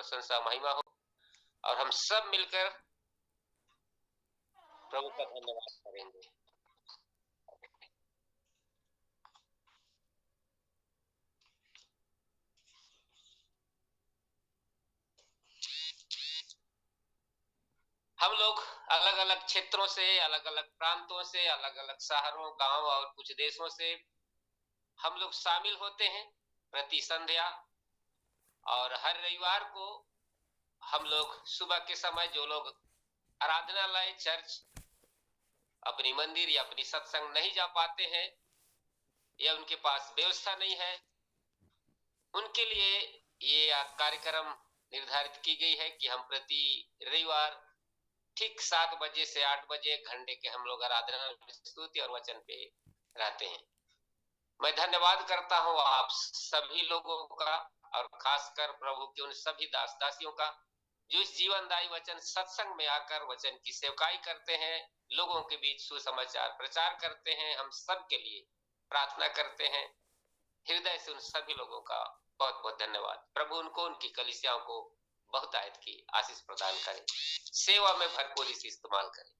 प्रशंसा महिमा हो और हम सब मिलकर प्रभु का धन्यवाद करेंगे। हम लोग अलग अलग क्षेत्रों से, अलग अलग प्रांतों से, अलग अलग शहरों, गांव और कुछ देशों से हम लोग शामिल होते हैं प्रति संध्या। और हर रविवार को हम लोग सुबह के समय, जो लोग आराधनालय, चर्च, अपनी मंदिर या अपनी सत्संग नहीं जा पाते हैं या उनके पास व्यवस्था नहीं है, उनके लिए ये कार्यक्रम निर्धारित की गई है कि हम प्रति रविवार ठीक 7 बजे से 8 बजे 1 घंटे के हम लोग आराधना, स्तुति और वचन पे रहते हैं। मैं धन्यवाद करता हूं आप सभी लोगों का और खासकर प्रभु के उन सभी दास दासियों का जो इस जीवनदायी वचन सत्संग में आकर वचन की सेवकाई करते हैं, लोगों के बीच सुसमाचार प्रचार करते हैं। हम सब के लिए प्रार्थना करते हैं। हृदय से उन सभी लोगों का बहुत बहुत धन्यवाद। प्रभु उनको, उनकी कलीसियाओं को बहुत आयत की आशीष प्रदान करें, सेवा में भरपूरी से इस्तेमाल करें।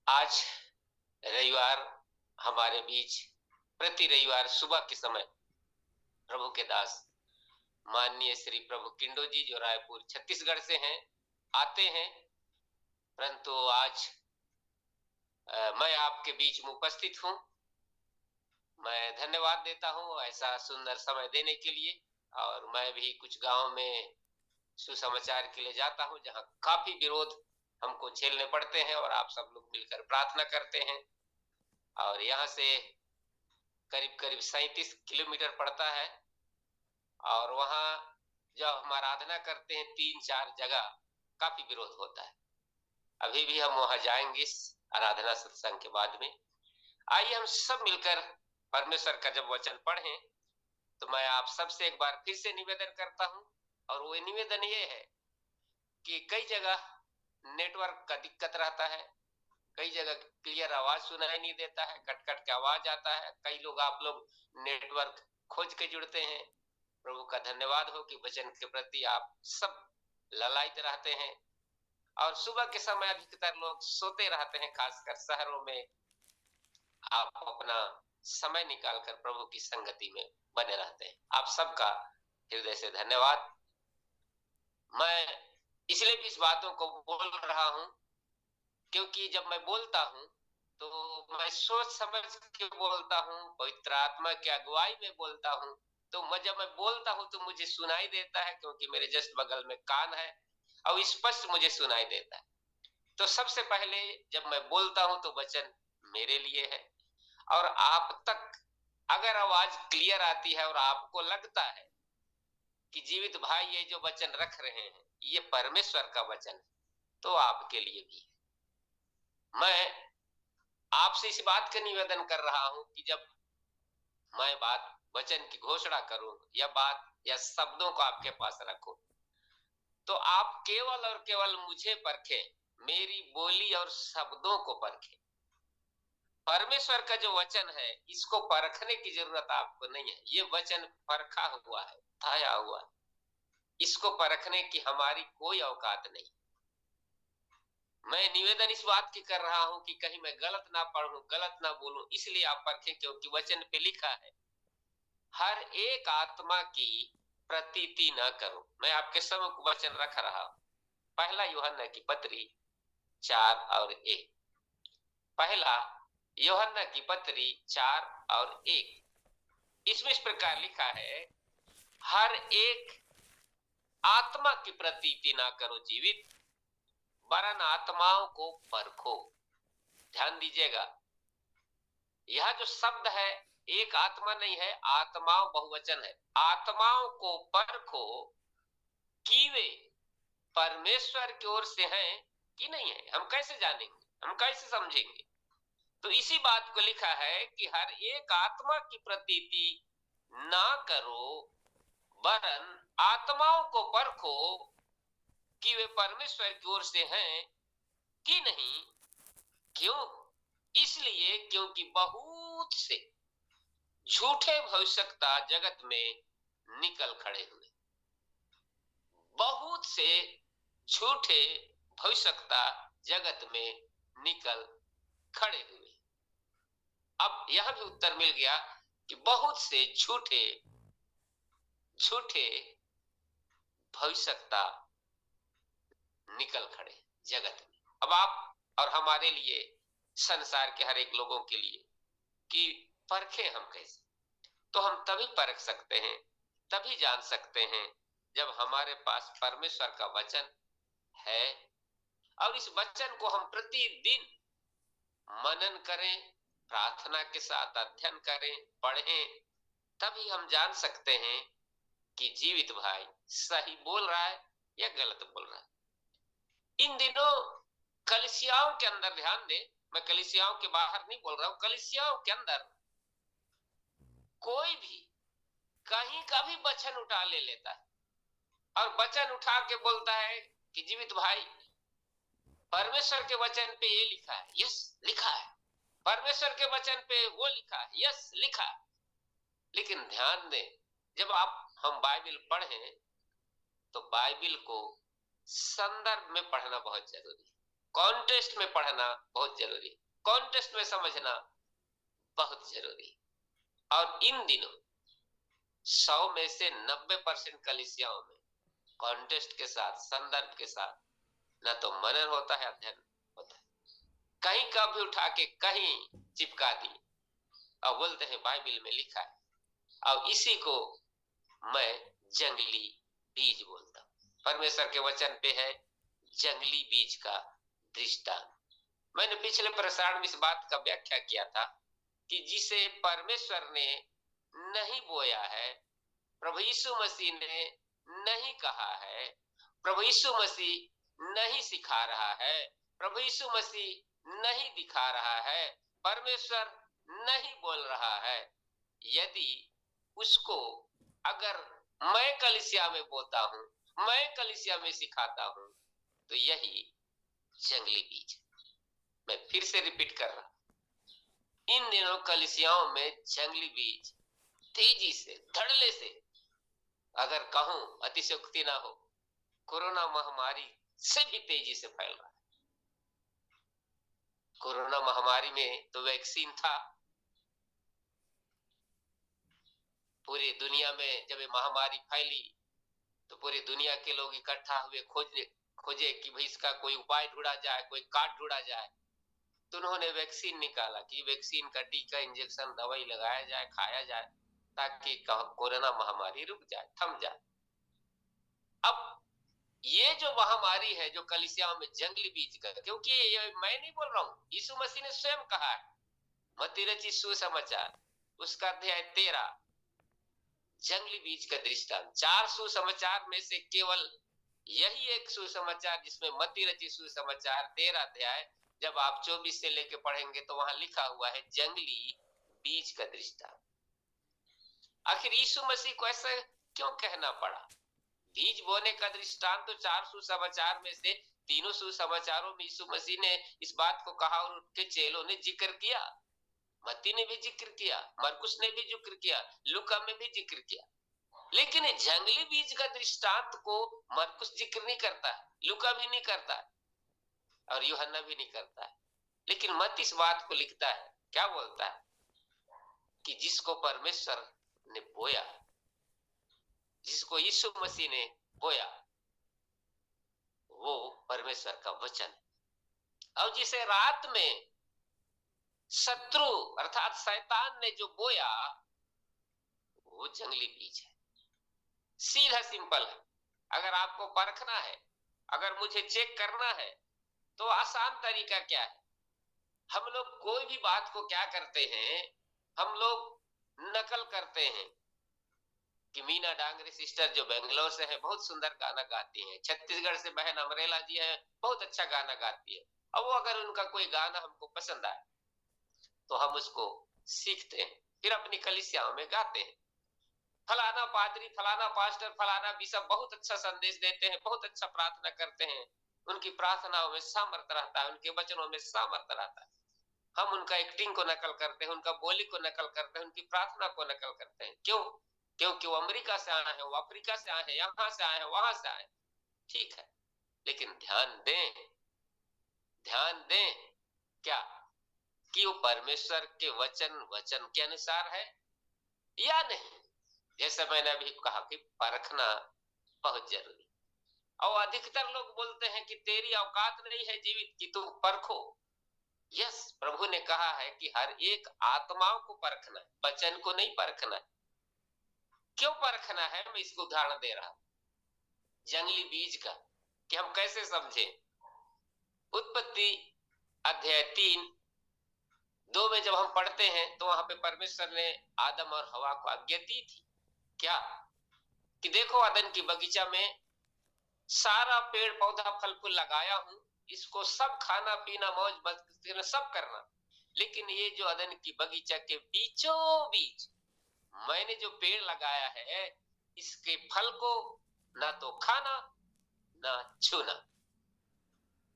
आज रविवार हमारे बीच प्रति रविवार सुबह के समय प्रभु के दास माननीय श्री प्रभु किंडो जी, जो रायपुर छत्तीसगढ़ से हैं, आते हैं। परंतु आज मैं आपके बीच में उपस्थित हूं। मैं धन्यवाद देता हूं ऐसा सुंदर समय देने के लिए। और मैं भी कुछ गांव में सुसमाचार के लिए जाता हूं जहां काफी विरोध हमको झेलने पड़ते हैं और आप सब लोग मिलकर प्रार्थना करते हैं। और यहाँ से करीब करीब 37 किलोमीटर पड़ता है और वहां जब हम आराधना करते हैं 3-4 जगह काफी विरोध होता है। अभी भी हम वहां जाएंगे इस आराधना सत्संग के बाद में। आइए हम सब मिलकर परमेश्वर का जब वचन पढ़ें तो मैं आप सबसे एक बार फिर से निवेदन करता हूं। और वो निवेदन ये है कि कई जगह नेटवर्क का दिक्कत रहता है, कई जगह क्लियर आवाज सुनाई नहीं देता है, कट कट के आवाज आता है। कई लोग, आप लोग नेटवर्क खोज के जुड़ते हैं। प्रभु का धन्यवाद हो कि वचन के प्रति आप सब ललायित रहते हैं। और सुबह के समय अधिकतर लोग सोते रहते हैं, खासकर शहरों में आप अपना समय निकालकर प्रभु की संगति में बने रहते हैं। आप सबका हृदय से धन्यवाद। मैं इसलिए भी इस बातों को बोल रहा हूं क्योंकि जब मैं बोलता हूं तो मैं सोच समझ के बोलता हूं, पवित्र आत्मा की अगुवाई में बोलता हूं। तो जब मैं बोलता हूं तो मुझे सुनाई देता है, क्योंकि मेरे जस्ट बगल में कान है और स्पष्ट मुझे सुनाई देता है। तो सबसे पहले जब मैं बोलता हूं तो वचन मेरे लिए है। और आप तक अगर आवाज क्लियर आती है और आपको लगता है कि जीवित भाई ये जो वचन रख रहे हैं ये परमेश्वर का वचन है, तो आपके लिए भी है। मैं आपसे इस बात का निवेदन कर रहा हूं कि जब मैं बात वचन की घोषणा करूं या बात या शब्दों को आपके पास रखूं, तो आप केवल और केवल मुझे परखें, मेरी बोली और शब्दों को परखें। परमेश्वर का जो वचन है इसको परखने की जरूरत आपको नहीं है। ये वचन परखा हुआ है, उठाया हुआ है। इसको परखने की हमारी कोई औकात नहीं। मैं निवेदन इस बात की कर रहा हूं कि कहीं मैं गलत ना पढ़ूं, गलत ना बोलूं, इसलिए आप परखें, क्योंकि वचन पे लिखा है हर एक आत्मा की प्रतीति न करो। मैं आपके सम्मुख वचन रख रहा हूं, पहला यूहन्ना की पत्री 4 और 1। पहला यूहन्ना की पत्री 4 और 1। इसमें इस प्रकार लिखा है, हर एक आत्मा की प्रतीति ना करो जीवित, वरन आत्माओं को परखो। ध्यान दीजिएगा, यह जो शब्द है एक आत्मा नहीं है, आत्माओं बहुवचन है। आत्माओं को परखो कि वे परमेश्वर की ओर से हैं कि नहीं है। हम कैसे जानेंगे, हम कैसे समझेंगे? तो इसी बात को लिखा है कि हर एक आत्मा की प्रतीति ना करो, वरन आत्माओं को परखो कि वे परमेश्वर की ओर से हैं कि नहीं। क्यों? इसलिए क्योंकि बहुत से झूठे भविष्यवक्ता जगत में निकल खड़े हुए। बहुत से झूठे भविष्यवक्ता जगत में निकल खड़े हुए। अब यह भी उत्तर मिल गया कि बहुत से झूठे भविष्यवक्ता निकल खड़े जगत में। अब आप और हमारे लिए, संसार के हर एक लोगों के लिए, कि परखें हम कैसे? तो हम तभी परख सकते हैं, तभी जान सकते हैं जब हमारे पास परमेश्वर का वचन है और इस वचन को हम प्रतिदिन मनन करें, प्रार्थना के साथ अध्ययन करें, पढ़ें। तभी हम जान सकते हैं कि जीवित भाई सही बोल रहा है या गलत बोल रहा है। इन दिनों कलीसियाओं के अंदर ध्यान दें, मैं कलीसियाओं के बाहर नहीं बोल रहा हूं, कलीसियाओं के अंदर कोई भी कहीं का भी वचन उठा ले लेता है और वचन उठा के बोलता है कि जीवित भाई परमेश्वर के वचन पे ये लिखा है, यस लिखा है, परमेश्वर के वचन पे वो लिखा है, यस लिखा है। लेकिन ध्यान दें, जब हम बाइबल पढ़ें तो बाइबल को संदर्भ में पढ़ना बहुत जरूरी है, कॉन्टेक्स्ट में पढ़ना बहुत जरूरी है, कॉन्टेक्स्ट में समझना बहुत जरूरी है। और इन दिनों 100 में से 90% कलीसियाओं में कॉन्टेक्स्ट के साथ, संदर्भ के साथ ना तो मनन होता है, अध्ययन होता है। कहीं का भी उठा के कहीं चिपका दी और बोलते हैं बाइबल में लिखा है, और इसी को मैं जंगली बीज बोलता हूं। परमेश्वर के वचन पे है जंगली बीज का दृष्टांत। मैंने पिछले प्रसारण में इस बात का व्याख्या किया था कि जिसे परमेश्वर ने नहीं बोया है, प्रभु यीशु मसीह ने नहीं कहा है, प्रभु यीशु मसीह नहीं सिखा रहा है, प्रभु यीशु मसीह नहीं दिखा रहा है, परमेश्वर नहीं बोल रहा है, यदि उसको अगर मैं कलीसिया में बोलता हूं, मैं कलीसिया में सिखाता हूं, तो यही जंगली बीज। मैं फिर से रिपीट कर रहा, इन दिनों कलीसियाओं में जंगली बीज तेजी से, धड़ल्ले से, अगर कहूं अतिशयोक्ति ना हो, कोरोना महामारी से भी तेजी से फैल रहा है। कोरोना महामारी में तो वैक्सीन था, पूरी दुनिया में जब ये महामारी फैली तो पूरी दुनिया के लोग इकट्ठा हुए, खोजे कि भाई इसका कोई उपाय ढूंढा जाए, कोई काट ढूंढा जाए। तो उन्होंने वैक्सीन निकाला कि वैक्सीन का टीका, इंजेक्शन, दवाई लगाया जाए, खाया जाए, ताकि कोरोना महामारी रुक जाए, थम जाए। अब ये जो महामारी है, जो कलीसियाओं में जंगली बीज का, क्योंकि ये मैं नहीं बोल रहा हूं, यीशु मसीह ने स्वयं कहा है, मत्ती रचित सुसमाचार उसका अध्याय 13, जंगली बीज का दृष्टांत। 4 सुसमाचार में से केवल यही एक सुसमाचार जिसमें मत्ती रचित सुसमाचार 13 अध्याय, जब आप 24 से लेके पढ़ेंगे तो वहां लिखा हुआ है जंगली बीज का दृष्टांत। आखिर यीशु मसीह को ऐसा क्यों कहना पड़ा? बीज बोने का दृष्टांत तो 4 सुसमाचार में से तीनों सुसमाचारों में यीशु मसीह ने इस बात को कहा और उनके चेलों ने जिक्र किया। मत्ती ने भी जिक्र किया, मरकुस ने भी जिक्र किया, लूका में भी जिक्र किया। लेकिन जंगली बीज का दृष्टांत को मरकुस जिक्र नहीं करता है, लूका भी नहीं करता है और यूहन्ना भी नहीं करता है। लेकिन मत्ती इस बात को लिखता है, क्या बोलता है कि जिसको परमेश्वर ने बोया, जिसको यीशु मसीह ने बोया, वो परमेश्वर का वचन, और जिसे रात में शत्रु अर्थात शैतान ने जो बोया, वो जंगली बीज है। सीधा सिंपल है। अगर आपको परखना है, अगर मुझे चेक करना है, तो आसान तरीका क्या है? हम लोग कोई भी बात को क्या करते हैं, हम लोग नकल करते हैं कि मीना डांगरे सिस्टर जो बेंगलोर से है, बहुत सुंदर गाना गाती हैं। छत्तीसगढ़ से बहन अमरेला जी है, बहुत अच्छा गाना गाती है। अब वो अगर उनका कोई गाना हमको पसंद आए तो हम उसको सीखते हैं, फिर अपनी कलीसियाओं में गाते हैं। फलाना पादरी, फलाना पास्टर, फलाना बिशप बहुत अच्छा संदेश देते हैं, बहुत अच्छा प्रार्थना करते हैं, उनकी प्रार्थनाओं में सामर्थ्य रहता है, उनके वचनों में सामर्थ्य रहता है। हम उनका एक्टिंग को नकल करते हैं, उनका बोली को नकल करते हैं, उनकी प्रार्थना को नकल करते हैं। क्यों? क्योंकि वो अमेरिका से आए हैं, वो अफ्रीका से आए हैं, यहां से आए हैं, वहां से आए, ठीक है, लेकिन ध्यान दें क्या कि वो परमेश्वर के वचन के अनुसार है या नहीं। जैसे मैंने अभी कहा कि परखना बहुत जरूरी। और अधिकतर लोग बोलते हैं कि तेरी औकात नहीं है जीवित की तुम परखो। यस, प्रभु ने कहा है कि हर एक आत्माओं को परखना है, वचन को नहीं परखना है। क्यों परखना है, मैं इसको उदाहरण दे रहा हूं जंगली बीज का, कि हम कैसे समझें। उत्पत्ति अध्याय 3:2 में जब हम पढ़ते हैं तो वहां पे परमेश्वर ने आदम और हवा को आज्ञा दी थी क्या, कि देखो अदन की बगीचा में सारा पेड़ पौधा फल फूल लगाया हूं, इसको सब खाना पीना मौज मस्ती सब करना, लेकिन ये जो अदन की बगीचा के बीचों बीच मैंने जो पेड़ लगाया है, इसके फल को ना तो खाना ना छूना।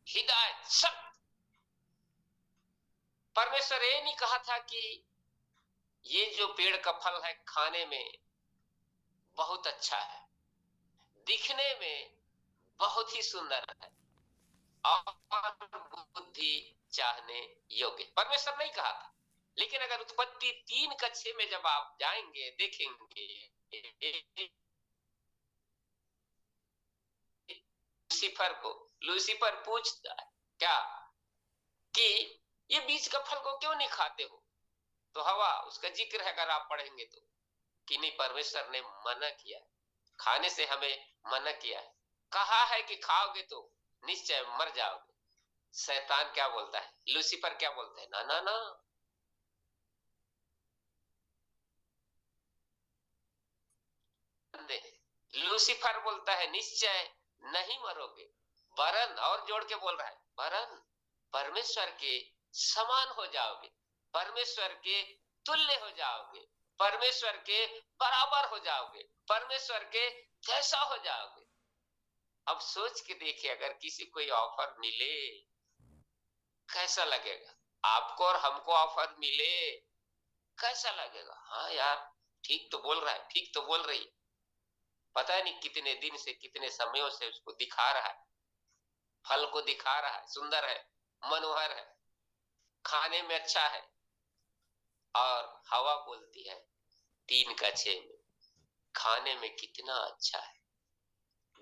हिदायत सब। परमेश्वर ये नहीं कहा था कि ये जो पेड़ का फल है खाने में बहुत अच्छा है, दिखने में बहुत ही सुंदर है और बुद्धि चाहने योग्य, परमेश्वर नहीं कहा था। लेकिन अगर उत्पत्ति 3:6 में जब आप जाएंगे देखेंगे, लूसीफर पूछता है क्या कि ये बीज का फल को क्यों नहीं खाते हो, तो हवा उसका जिक्र है अगर आप पढ़ेंगे तो, कि नहीं परमेश्वर ने मना किया है, खाने से हमें मना किया है, कहा है कि खाओगे तो निश्चय मर जाओगे। शैतान क्या बोलता है, लूसीफर क्या बोलता है, ना ना ना, लूसीफर बोलता है निश्चय नहीं मरोगे, वरन, और जोड़ के बोल रहा है, वरन परमेश्वर के समान हो जाओगे, परमेश्वर के तुल्य हो जाओगे, परमेश्वर के बराबर हो जाओगे, परमेश्वर के जैसा हो जाओगे। अब सोच के देखिए, अगर किसी कोई ऑफर मिले कैसा लगेगा, आपको और हमको ऑफर मिले कैसा लगेगा, हाँ यार ठीक तो बोल रहा है, ठीक तो बोल रही है, पता नहीं कितने दिन से कितने समयों से उसको दिखा रहा है, फल को दिखा रहा है, सुंदर है, मनोहर है, खाने में अच्छा है, और हवा बोलती है 3:6 में, खाने में कितना अच्छा है,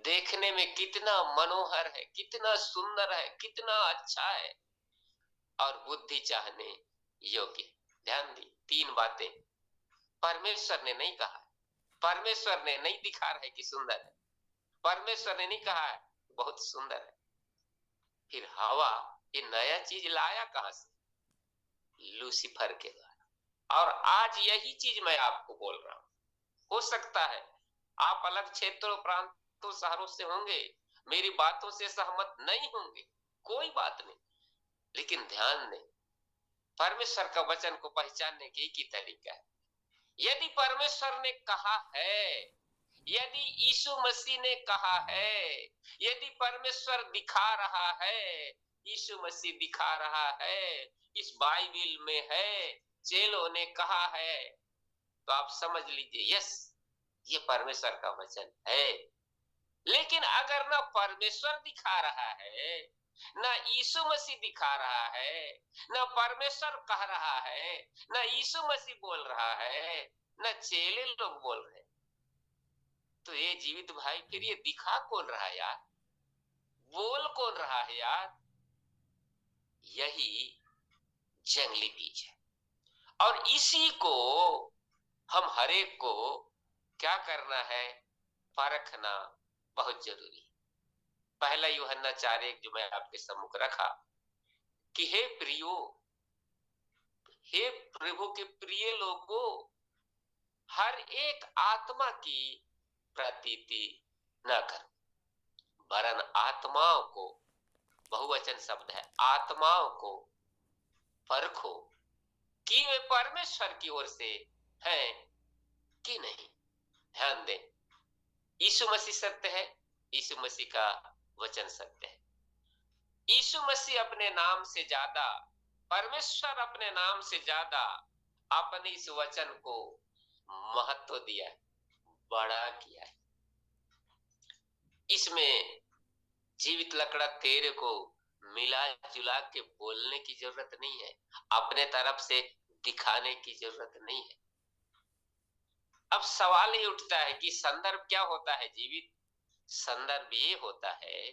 देखने में कितना मनोहर है, कितना सुंदर है, कितना अच्छा है, और बुद्धि चाहने योग्य। ध्यान दी, 3 बातें परमेश्वर ने नहीं कहा है, परमेश्वर ने नहीं दिखा रहा है कि सुंदर है, परमेश्वर ने नहीं कहा है बहुत सुंदर है। फिर हवा ये नया चीज लाया कहां से, लूसीफर के द्वारा। और आज यही चीज मैं आपको बोल रहा हूं, हो सकता है आप अलग क्षेत्रों प्रांतों शहरों से होंगे, मेरी बातों से सहमत नहीं होंगे, कोई बात नहीं, लेकिन ध्यान दें परमेश्वर का वचन को पहचानने की एक ही तरीका है। यदि परमेश्वर ने कहा है, यदि यीशु मसीह ने कहा है, यदि परमेश्वर दिखा रहा है, यीशु मसीह दिखा रहा है, इस बाइबल में है, चेलों ने कहा है, तो आप समझ लीजिए यस ये परमेश्वर का वचन है। लेकिन अगर ना परमेश्वर दिखा रहा है, ना यीशु मसीह दिखा रहा है, ना परमेश्वर कह रहा है, ना यीशु मसीह बोल रहा है, ना चेले लोग बोल रहे, तो ये जीवित भाई फिर ये दिखा कौन रहा है यार, बोल कौन रहा है यार, यही जंगली बीज है। और इसी को हम हरेक को क्या करना है, परखना बहुत जरूरी है। पहला यूहन्ना 4:1 जो मैं आपके सम्मुख रखा कि हे प्रियो, हे प्रभु के प्रिय लोगों, हर एक आत्मा की प्रतीति न करो, वरन आत्माओं को, बहुवचन शब्द है, आत्माओं को परखो कि वे परमेश्वर की ओर से हैं कि नहीं। ध्यान दें, यीशु मसीह सत्य है, यीशु मसीह का वचन सत्य है। यीशु मसीह अपने नाम से ज्यादा, परमेश्वर अपने नाम से ज्यादा अपने इस वचन को महत्व दिया है। बड़ा किया है। इसमें जीवित लकड़ा तेरे को मिला जुला के बोलने की जरूरत नहीं है, अपने तरफ से दिखाने की जरूरत नहीं है। अब सवाल ये उठता है कि संदर्भ क्या होता है जीवित? संदर्भ ये होता है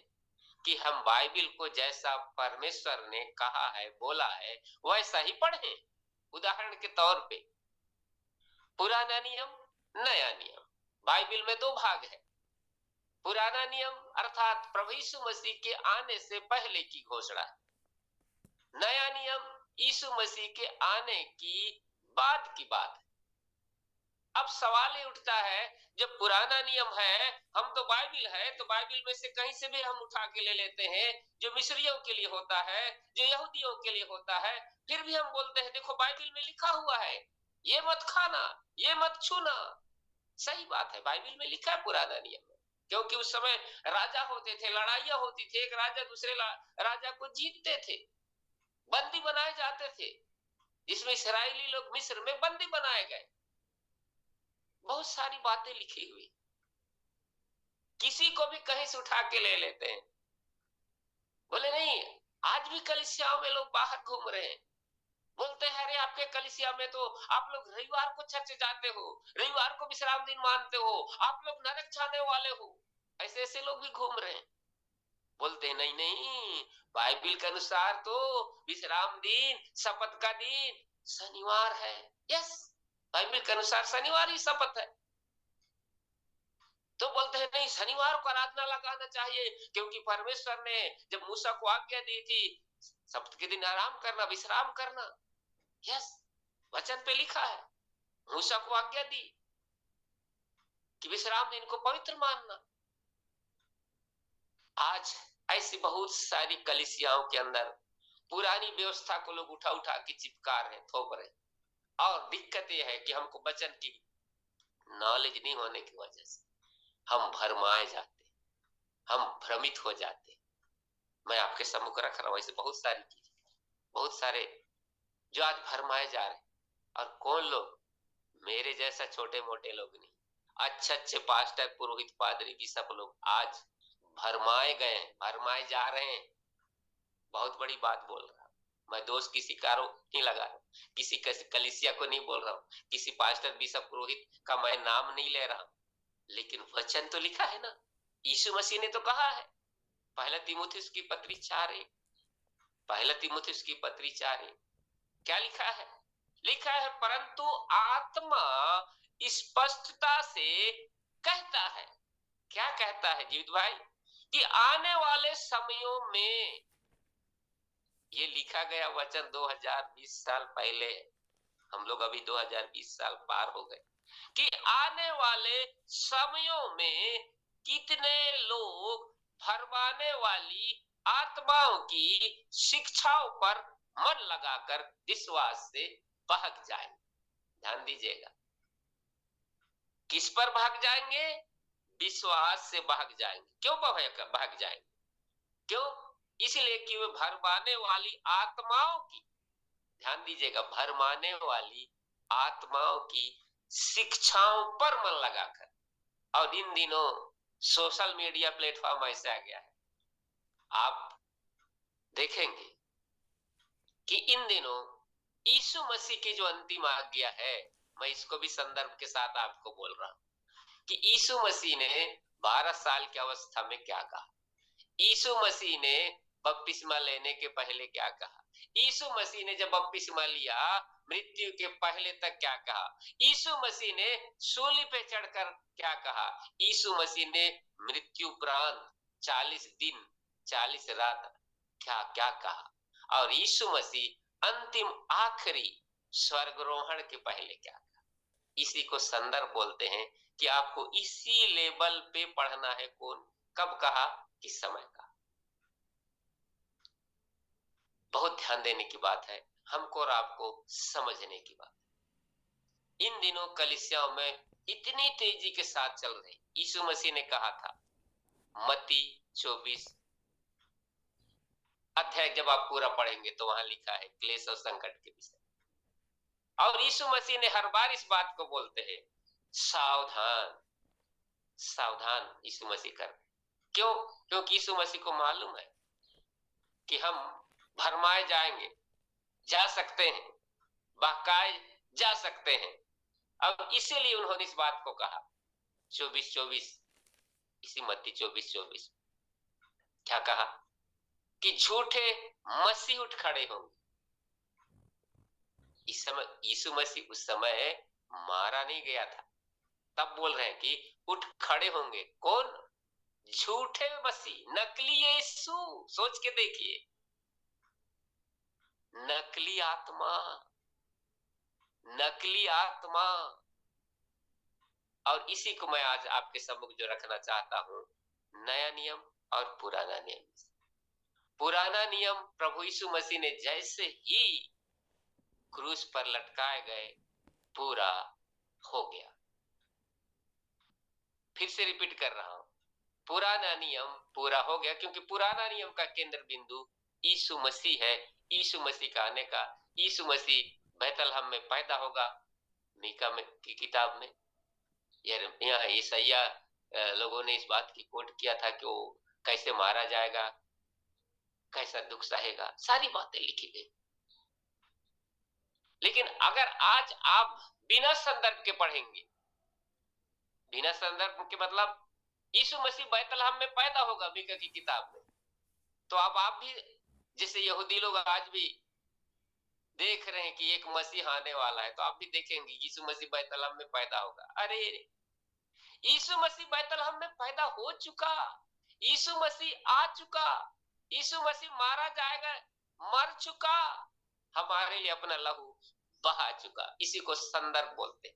कि हम बाइबिल को जैसा परमेश्वर ने कहा है, बोला है, वैसा ही पढ़ें। उदाहरण के तौर पे पुराना नियम, नया नियम। बाइबिल में दो भाग है। पुराना नियम अर्थात प्रभु यीशु मसीह के आने से पहले की घोषणा है। नया नियम यीशु मसीह के आने की बाद की बात है। अब सवाल ये उठता है, जब पुराना नियम है, हम तो बाइबिल है, तो बाइबिल में से कहीं से भी हम उठा के ले लेते हैं, जो मिस्रियों के लिए होता है, जो यहूदियों के लिए होता है, फिर भी हम बोलते हैं देखो बाइबिल में लिखा हुआ है, ये मत खाना, ये मत छूना। सही बात है, बाइबिल में लिखा है पुराना नियम में, क्योंकि उस समय राजा होते थे, लड़ाइयां होती थी, एक राजा दूसरे राजा को जीतते थे, बंदी बनाए जाते थे, जिसमें इस्राएली लोग मिस्र में बंदी बनाए गए। बहुत सारी बातें लिखी हुई, किसी को भी कहीं से उठा के ले लेते हैं। बोले नहीं, आज भी कलीसियाओं में लोग बाहर घूम रहे हैं, बोलते हैं अरे आपके कलीसिया में तो आप लोग रविवार को चर्च जाते हो, रविवार को विश्राम दिन मानते हो, आप लोग नरक जाने वाले हो। ऐसे ऐसे लोग भी घूम रहे हैं। बोलते हैं नहीं नहीं, बाइबिल के अनुसार तो विश्राम दिन, शपथ का दिन शनिवार है। यस, बाइबिल के अनुसार शनिवार ही शपथ है। तो बोलते हैं नहीं, शनिवार को आराधना लगाना चाहिए, क्योंकि परमेश्वर ने जब मूसा को आज्ञा दी थी सप्ताह के दिन आराम करना, विश्राम करना। यस, वचन पे लिखा है, मूसा को आज्ञा दी कि विश्राम दिन को पवित्र मानना। आज ऐसी बहुत सारी कलीसियाओं के अंदर पुरानी व्यवस्था को लोग उठा उठा के चिपका रहे, थोप रहे। और दिक्कत यह है कि हमको वचन की नॉलेज नहीं होने की वजह से हम भरमाए जाते, हम भ्रमित हो जाते। मैं आपके सम्मुख रख रहा हूं ऐसे बहुत सारी चीजें, बहुत सारे जो आज भरमाए जा रहे। और कौन लोग? मेरे जैसा छोटे मोटे लोग नहीं, अच्छे अच्छे पास्टर, पुरोहित, पादरी भी सब लोग आज भरमाए गए हैं, भरमाए जा रहे हैं। बहुत बड़ी बात बोल रहा हूं मैं, दोस्त किसी का नहीं लगा रहा हूं, किसी कलीसिया को नहीं बोल रहा हूं, किसी पास्टर, बिशप, पुरोहित का मैं नाम नहीं ले रहा हूं, लेकिन वचन तो लिखा है ना। यीशु मसीह ने तो कहा है, पहला तीमुथियुस की पत्री 4:1, पहला तीमुथियुस की पत्री 4:1 क्या लिखा है? लिखा है परंतु आत्मा स्पष्टता से कहता है। क्या कहता है जीवित भाई? कि आने वाले समयों में, ये लिखा गया वचन 2020 साल पहले, हम लोग अभी 2020 साल पार हो गए, कि आने वाले समयों में कितने लोग भरमाने वाली आत्माओं की शिक्षाओं पर मन लगाकर विश्वास से भाग जाएंगे। ध्यान दीजिएगा, किस पर भाग जाएंगे? विश्वास से भाग जाएंगे। क्यों भाग जाएंगे? क्यों? इसलिए कि वे भरमाने वाली आत्माओं की, ध्यान दीजिएगा, भरमाने वाली आत्माओं की शिक्षाओं पर मन लगाकर। और इन दिनों सोशल मीडिया प्लेटफॉर्म ऐसे आ गया है, आप देखेंगे कि इन दिनों यीशु मसीह की जो अंतिम आज्ञा है, मैं इसको भी संदर्भ के साथ आपको बोल रहा हूं कि यीशु मसीह ने 12 साल की अवस्था में क्या कहा, यीशु मसीह ने बपतिस्मा लेने के पहले क्या कहा, यीशु मसीह ने जब बपतिस्मा लिया मृत्यु के पहले तक क्या कहा, यीशु मसीह ने सूली पे चढ़कर क्या कहा, यीशु मसीह ने मृत्यु उपरांत 40 दिन 40 रात क्या क्या कहा, और यीशु मसीह अंतिम आखिरी स्वर्गरोहण के पहले क्या कहा। इसी को संदर्भ बोलते हैं कि आपको इसी लेवल पे पढ़ना है। कौन कब कहा, किस समय कहा। बहुत ध्यान देने की बात है, हमको और आपको समझने की बात है। इन दिनों कलीसियाओं में इतनी तेजी के साथ चल रही, यीशु मसीह ने कहा था मत्ती 24 अध्याय जब आप पूरा पढ़ेंगे तो वहां लिखा है क्लेश और संकट के विषय। और यीशु मसीह ने हर बार इस बात को बोलते हैं, सावधान, सावधान यीशु मसीह कर। क्यों? क्योंकि यीशु मसीह को मालूम है कि हम भरमाए जाएंगे, जा सकते हैं, बहकाए जा सकते हैं। अब इसीलिए उन्होंने इस बात को कहा 24:24, इसी मत्ती 24:24 क्या कहा कि झूठे मसीह उठ खड़े होंगे। इस समय यीशु मसीह उस समय मारा नहीं गया था, तब बोल रहे हैं कि उठ खड़े होंगे। कौन? झूठे मसीह, नकली यीशु। सोच के देखिए, नकली आत्मा, नकली आत्मा। और इसी को मैं आज आपके सम्मुख जो रखना चाहता हूं, नया नियम और पुराना नियम। पुराना नियम प्रभु यीशु मसीह ने जैसे ही क्रूस पर लटकाए गए, पूरा हो गया। फिर से रिपीट कर रहा हूं, पुराना नियम पूरा हो गया, क्योंकि पुराना नियम का केंद्र बिंदु यीशु मसीह है। यीशु मसीह का आने का, यीशु मसीह बैतलहम में पैदा होगा। मीका में की किताब में यहाँ ईसाइया लोगों ने इस बात की कोट किया था कि वो कैसे मारा जाएगा, कैसा दुख सहेगा, सारी बातें लिखी गई। लेकिन अगर आज आप बिना संदर्भ के पढ़ेंगे, बिना संदर्भ के मतलब यीशु मसीह बैतलहम में पैदा होगा मीका की किताब में, तो अब आप भी जैसे यहूदी लोग आज भी देख रहे हैं कि एक मसीह आने वाला है, तो आप भी देखेंगे यीशु मसीह बैतलहम में पैदा होगा। अरे यीशु मसीह बैतलहम में पैदा हो चुका, यीशु मसीह आ चुका, यीशु मसीह मारा जाएगा, मर चुका, हमारे लिए अपना लहू बहा चुका। इसी को संदर्भ बोलते हैं,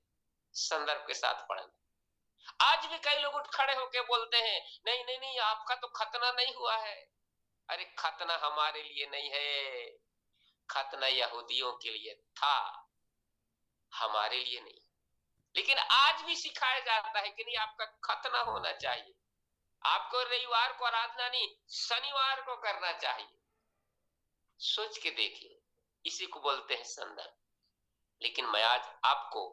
संदर्भ के साथ पढ़ना। आज भी कई लोग उठ खड़े होकर बोलते हैं नहीं नहीं नहीं, आपका तो खतना नहीं हुआ है। अरे खतना हमारे लिए नहीं है, खतना यहूदियों के लिए था, हमारे लिए नहीं। लेकिन आज भी सिखाया जाता है कि नहीं, आपका खतना होना चाहिए, आपको रविवार को आराधना नहीं शनिवार को करना चाहिए। सोच के देखिए, इसी को बोलते हैं संदर्भ। लेकिन मैं आज आपको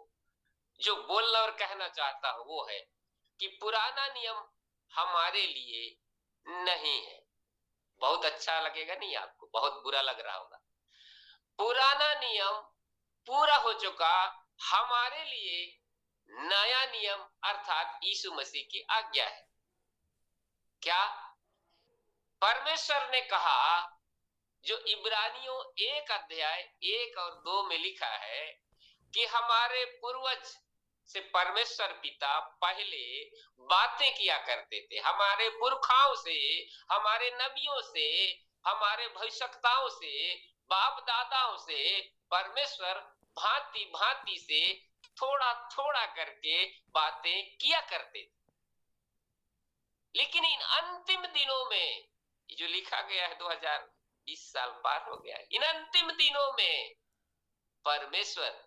जो बोलना और कहना चाहता हूं वो है कि पुराना नियम हमारे लिए नहीं है। बहुत अच्छा लगेगा नहीं आपको, बहुत बुरा लग रहा होगा। पुराना नियम पूरा हो चुका, हमारे लिए नया नियम अर्थात यीशु मसीह की आज्ञा है। क्या? परमेश्वर ने कहा, जो इब्रानियों 1 अध्याय 1 और 2 में लिखा है कि हमारे पूर्वज से परमेश्वर पिता पहले बातें किया करते थे, हमारे पुरखाओं से, हमारे नबियों से, हमारे भविष्यवक्ताओं से, बाप दादाओं से परमेश्वर भांति भांति से थोड़ा थोड़ा करके बातें किया करते थे। लेकिन इन अंतिम दिनों में जो लिखा गया है, 2020 साल पार हो गया है, इन अंतिम दिनों में परमेश्वर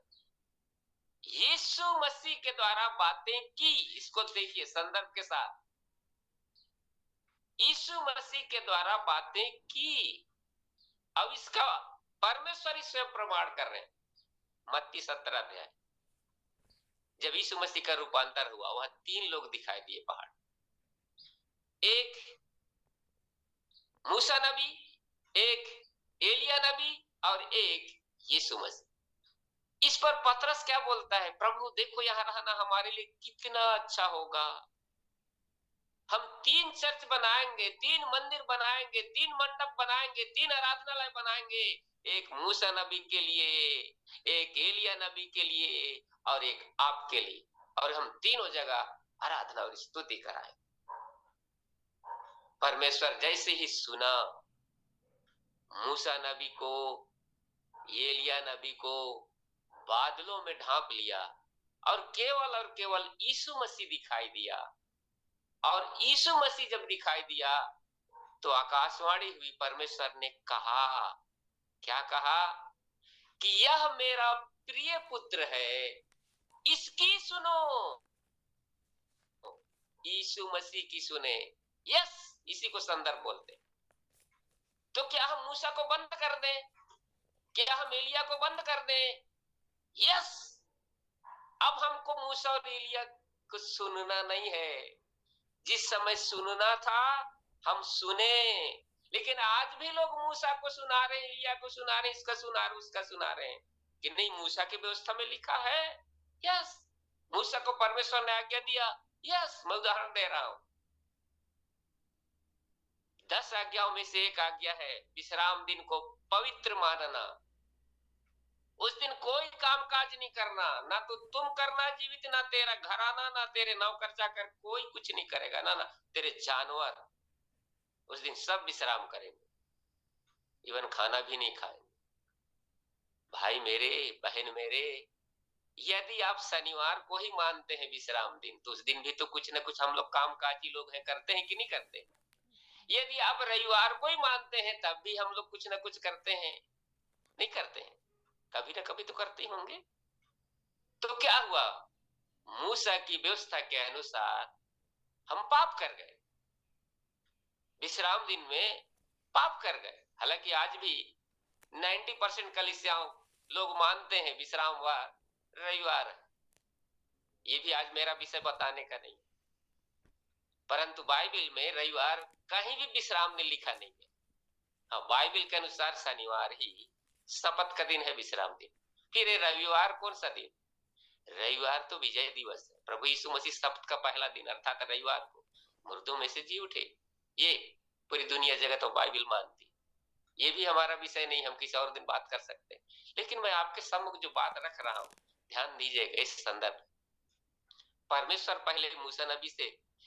यीशु मसीह के द्वारा बातें की। इसको देखिए संदर्भ के साथ, यीशु मसीह के द्वारा बातें की। अब इसका परमेश्वर ही स्वयं प्रमाण कर रहे हैं। मत्ती 17 अध्याय, जब यीशु मसीह का रूपांतर हुआ, वहां 3 लोग दिखाई दिए पहाड़, एक मूसा नबी, एक एलिया नबी और एक यीशु मसीह। इस पर पतरस क्या बोलता है, प्रभु देखो यहां रहना हमारे लिए कितना अच्छा होगा। हम 3 चर्च बनाएंगे, 3 मंदिर बनाएंगे, 3 मंडप बनाएंगे, 3 आराधनालय बनाएंगे, एक मूसा नबी के लिए, एक एलिया नबी के लिए और एक आपके लिए, और हम तीनों जगह आराधना और स्तुति कराएं। परमेश्वर जैसे ही सुना, मूसा नबी को, एलिया नबी को बादलों में ढांप लिया और केवल यीशु मसीह दिखाई दिया। और यीशु मसीह जब दिखाई दिया तो आकाशवाणी हुई, परमेश्वर ने कहा, क्या कहा कि यह मेरा प्रिय पुत्र है, इसकी सुनो। यीशु मसीह की सुने। यस, इसी को संदर्भ बोलते। तो क्या हम मूसा को बंद कर दें? क्या हम एलिया को बंद कर दें? यस, अब हमको मूसा और एलिया को सुनना नहीं है, जिस समय सुनना था हम सुने, लेकिन आज भी लोग मूसा को सुना रहे हैं, एलिया को सुना रहे हैं, इसका सुना रहे, उसका सुना रहे हैं कि नहीं मूसा की व्यवस्था में लिखा है। यस, मूसा को परमेश्वर ने आज्ञा दिया। यस, मैं उदाहरण दे रहा हूं। 10 आज्ञाओं में से एक आज्ञा है विश्राम दिन को पवित्र मानना। उस दिन कोई काम काज नहीं करना, ना तो तुम करना जीवित, ना तेरा घराना, ना तेरे नौकर चाकर, कोई कुछ नहीं करेगा, ना तेरे जानवर। उस दिन सब विश्राम करेंगे, इवन खाना भी नहीं खाएंगे। भाई मेरे, बहन मेरे, यदि आप शनिवार को ही मानते हैं विश्राम दिन, तो उस दिन भी तो कुछ ना कुछ हम लोग काम काजी लोग हैं, करते हैं कि नहीं करते। यदि आप रविवार को ही मानते हैं, तब भी हम लोग कुछ ना कुछ करते हैं, नहीं करते हैं, कभी ना कभी तो करते ही होंगे। तो क्या हुआ, मूसा की व्यवस्था के अनुसार हम पाप कर गए, विश्राम दिन में पाप कर गए। हालांकि आज भी 90% कलीसियाओं लोग मानते हैं विश्रामवार रविवार। ये भी आज मेरा विषय बताने का नहीं, परंतु बाइबल में रविवार कहीं भी विश्राम नहीं लिखा नहीं है। हाँ, बाइबल के अनुसार शनिवार ही शपथ का दिन है, विश्राम दिन। फिर रविवार कौन सा दिन, रविवार तो विजय दिवस है। प्रभु यीशु मसीह शपथ का पहला दिन अर्थात रविवार को मुर्दों में से जी उठे। ये पूरी दुनिया जगत और बाइबल मानती। ये भी हमारा विषय नहीं, हम किसी और दिन बात कर सकते हैं। लेकिन मैं आपके सम्मुख जो बात रख रहा हूं, ध्यान दीजिएगा इस संदर्भ। परमेश्वर पहले मूसा नबी से,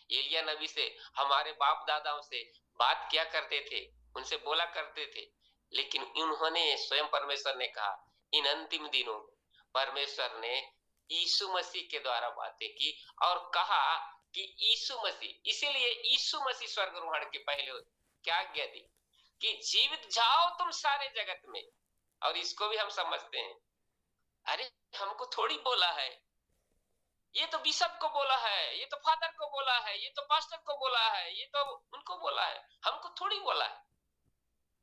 एलिया नबी से, हमारे बाप दादाओं से बात किया करते थे, उनसे बोला करते थे। लेकिन उन्होंने, स्वयं परमेश्वर ने कहा, इन अंतिम दिनों में परमेश्वर ने यीशु मसीह के द्वारा बातें की और कहा कि यीशु मसीह, इसीलिए यीशु मसीह स्वर्गारोहण के पहले क्या आज्ञा दी कि जीवित जाओ तुम सारे जगत में। और इसको भी हम समझते हैं, अरे हमको थोड़ी बोला है, ये तो बिशप को बोला है, ये तो फादर को बोला है, ये तो पास्टर को बोला है, ये तो उनको बोला है, हमको थोड़ी बोला है।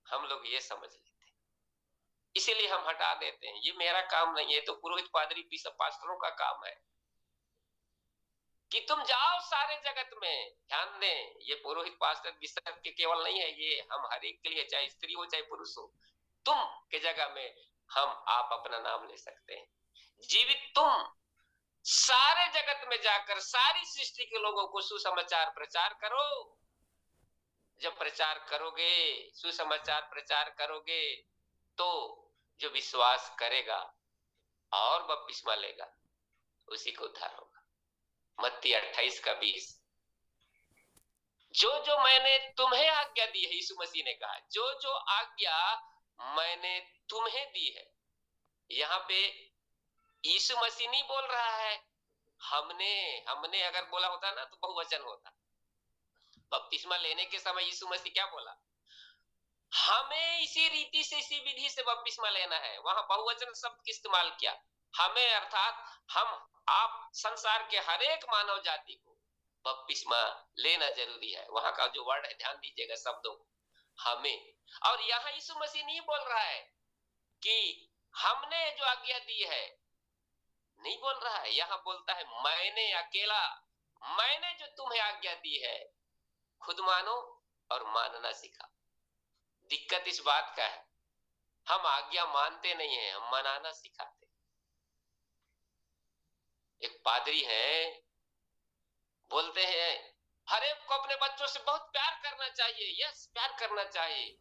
हम लोग ये समझ लेते हैं, इसीलिए हम हटा देते हैं। ये मेरा काम नहीं है, तो पुरोहित पादरी बिशप पास्टरों का काम है कि तुम जाओ सारे जगत में। ध्यान दें, ये पुरोहित पास्टर बिशप के केवल नहीं है, ये हम हर एक के लिए, चाहे स्त्री हो चाहे पुरुष हो। तुम के जगह में हम आप अपना नाम ले सकते हैं। जीवित तुम सारे जगत में जाकर सारी सृष्टि के लोगों को सुसमाचार प्रचार करो। जब प्रचार करोगे, सुसमाचार प्रचार करोगे, तो जो विश्वास करेगा और बपतिस्मा लेगा उसी को उद्धार होगा। मत्ती 28:20, जो जो मैंने तुम्हें आज्ञा दी है, यीशु मसीह ने कहा, जो जो आज्ञा मैंने तुम्हें दी है। यहाँ पे यीशु मसीह नहीं बोल रहा है हमने अगर बोला होता ना तो बहुवचन होता। बपतिस्मा लेने के समय यीशु मसीह क्या बोला, हमें इसी रीति से, इसी विधि से बपतिस्मा लेना है। वहां बहुवचन शब्द इस्तेमाल किया, हमें अर्थात हम आप संसार के हर एक मानव जाति को बपतिस्मा लेना जरूरी है। वहां का जो वर्ड है, ध्यान दीजिएगा शब्दों को, हमें। और यहाँ यीशु मसीह नहीं बोल रहा है कि हमने जो आज्ञा दी है, नहीं बोल रहा है। यहाँ बोलता है मैंने अकेला, मैंने जो तुम्हें आज्ञा दी है, खुद मानो और मानना सीखा। दिक्कत इस बात का है, हम आज्ञा मानते नहीं है, हम मनाना सिखाते। एक पादरी है, बोलते हैं हर एक को अपने बच्चों से बहुत प्यार करना चाहिए। यस, प्यार करना चाहिए,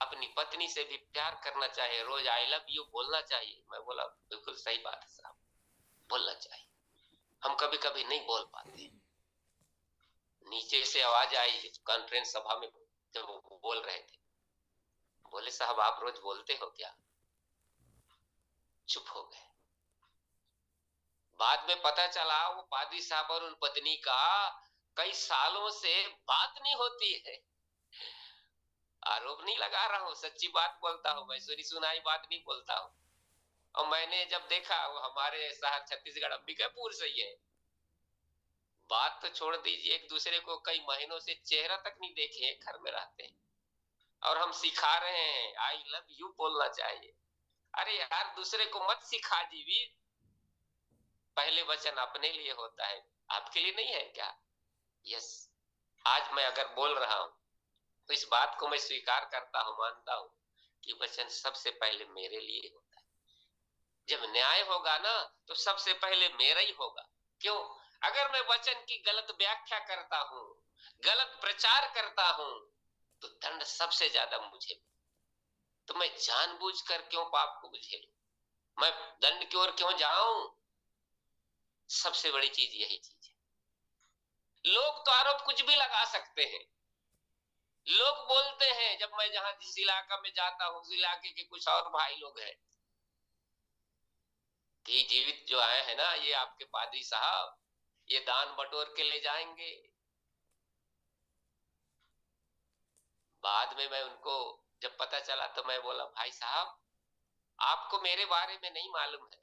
अपनी पत्नी से भी प्यार करना चाहिए, रोज आई लव यू बोलना चाहिए। मैं बोला बिल्कुल सही बात है साहब, बोलना चाहिए। हम कभी कभी नहीं बोल पाते। नीचे से आवाज आई कॉन्फ्रेंस सभा में, जब वो बोल रहे थे, बोले साहब आप रोज बोलते हो क्या? चुप हो गए। बाद में पता चला वो पादरी साहब और उन पत्नी का कई सालों से बात नहीं होती है। आरोप नहीं लगा रहा हूं, सच्ची बात बोलता हूं, मैं सुनी सुनाई बात नहीं बोलता हूं। और मैंने जब देखा, वो हमारे शहर छत्तीसगढ़ अंबिकापुर से ही है। बात तो छोड़ दीजिए, एक दूसरे को कई महीनों से चेहरा तक नहीं देखे, घर में रहते हैं और हम सिखा रहे हैं आई लव यू बोलना चाहिए। अरे यार, दूसरे को मत सिखा जीवी, पहले वचन अपने लिए होता है, आपके लिए नहीं है क्या? यस, आज मैं अगर बोल रहा हूं तो इस बात को मैं स्वीकार करता हूं, मानता हूं कि वचन सबसे पहले मेरे लिए होता है। जब न्याय होगा ना तो सबसे पहले मेरा ही होगा। क्यों? अगर मैं वचन की गलत व्याख्या करता हूं, गलत प्रचार करता हूं, तो दंड सबसे ज्यादा मुझे। तो मैं जानबूझकर क्यों पाप को झेलूं? मैं दंड की ओर क्यों जाऊं? सबसे बड़ी चीज यही चीज है। लोग तो आरोप कुछ भी लगा सकते हैं। लोग बोलते हैं, जब मैं जहां जिस इलाका में जाता हूं, उस इलाके के कुछ और भाई लोग हैं कि जीवित जो आए हैं ना, ये आपके पादरी साहब, ये दान बटोर के ले जाएंगे। बाद में मैं उनको जब पता चला तो मैं बोला, भाई साहब, आपको मेरे बारे में नहीं मालूम है।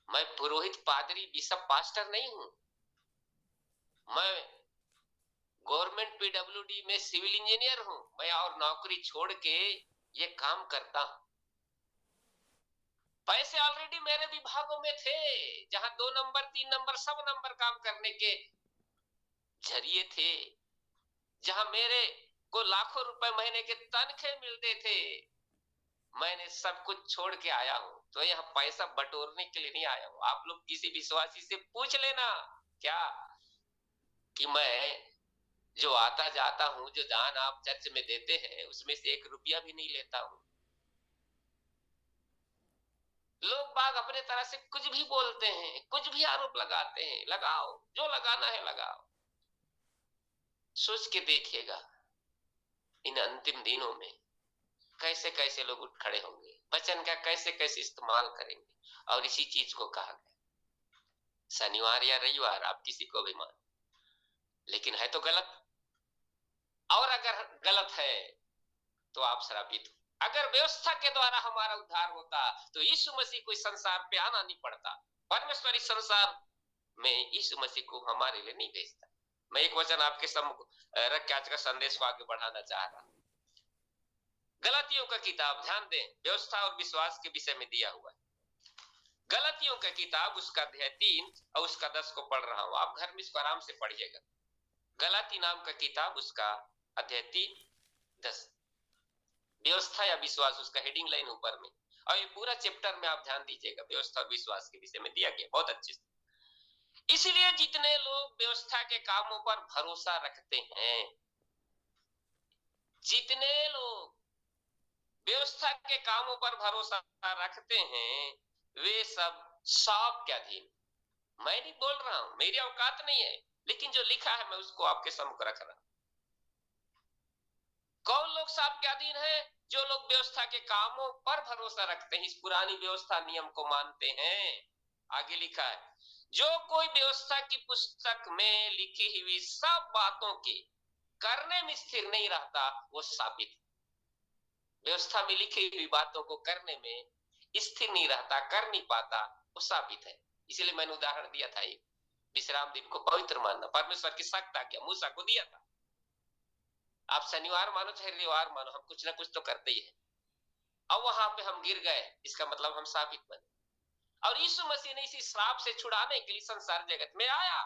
मैं पुरोहित, पादरी, बिशप, पास्टर नहीं हूं। मैं गवर्नमेंट पीडब्ल्यूडी में सिविल इंजीनियर हूं। मैं और नौकरी छोड़ के ये काम करता हूं। पैसे ऑलरेडी मेरे विभागों में थे, जहां 2 नंबर 3 नंबर सब नंबर काम करने के जरिए थे, जहां मेरे को लाखों रुपए महीने के तनखे मिलते थे। मैंने सब कुछ छोड़ के आया हूं, तो यहाँ पैसा बटोरने के लिए नहीं आया हूं। आप लोग किसी विश्वासी से पूछ लेना क्या कि मैं जो आता जाता हूं, जो दान आप चर्च में देते हैं, उसमें से 1 रुपया भी नहीं लेता हूं। लोग बाग अपने तरह से कुछ भी बोलते हैं, कुछ भी आरोप लगाते हैं। लगाओ, जो लगाना है लगाओ। सोच के देखिएगा इन अंतिम दिनों में कैसे कैसे लोग उठ खड़े होंगे, वचन का कैसे कैसे इस्तेमाल करेंगे। और इसी चीज को कहा गया, शनिवार या रविवार आप किसी को भी मान, लेकिन है तो गलत। और अगर गलत है तो आप श्रापित हो। अगर व्यवस्था के द्वारा हमारा उद्धार होता तो यीशु मसीह को इस संसार पे आना नहीं पड़ता। परमेश्वर इस संसार में यीशु मसीह को हमारे लिए नहीं भेजता। मैं एक वचन आपके सम्मुख रख के आज का संदेश को आगे बढ़ाना चाह रहा हूं। गलतियों का किताब, ध्यान दें, व्यवस्था और विश्वास के विषय में दिया हुआ है। गलतियों का किताब उसका अध्याय 3 और उसका 10 को पढ़ रहा हूं। आप घर में इसको आराम से पढ़िएगा। गलाती नाम का किताब, उसका अध्याय 3 10, व्यवस्था या विश्वास, उसका हेडिंग लाइन ऊपर में। और ये पूरा चैप्टर में आप ध्यान दीजिएगा, व्यवस्था और विश्वास के विषय में दिया गया बहुत अच्छे से। इसलिए जितने लोग व्यवस्था के कामों पर भरोसा रखते हैं, जितने लोग व्यवस्था के कामों पर भरोसा रखते हैं, वे सब सांप के अधीन। मैं नहीं बोल रहा हूं, मेरी औकात नहीं है, लेकिन जो लिखा है मैं उसको आपके सम्मुख रख रहा हूं। कौन लोग सांप के अधीन है? जो लोग व्यवस्था के कामों पर भरोसा रखते हैं, इस पुरानी व्यवस्था नियम को मानते हैं। आगे लिखा है, जो कोई व्यवस्था की पुस्तक में लिखी हुई सब बातों के करने में स्थिर नहीं रहता, वो साबित है। व्यवस्था में लिखी हुई बातों को करने में स्थिर नहीं रहता, कर नहीं पाता, वो साबित है। इसलिए मैंने उदाहरण दिया था, एक विश्राम दिन को पवित्र मानना परमेश्वर की सख्त आज्ञा मूसा को दिया था। आप शनिवार मानो चाहे रविवार मानो, हम कुछ ना कुछ तो करते ही है। अब वहां पे हम गिर गए, इसका मतलब हम साबित बने। और यीशु मसीह ने इसी श्राप से छुड़ाने के लिए संसार जगत में आया।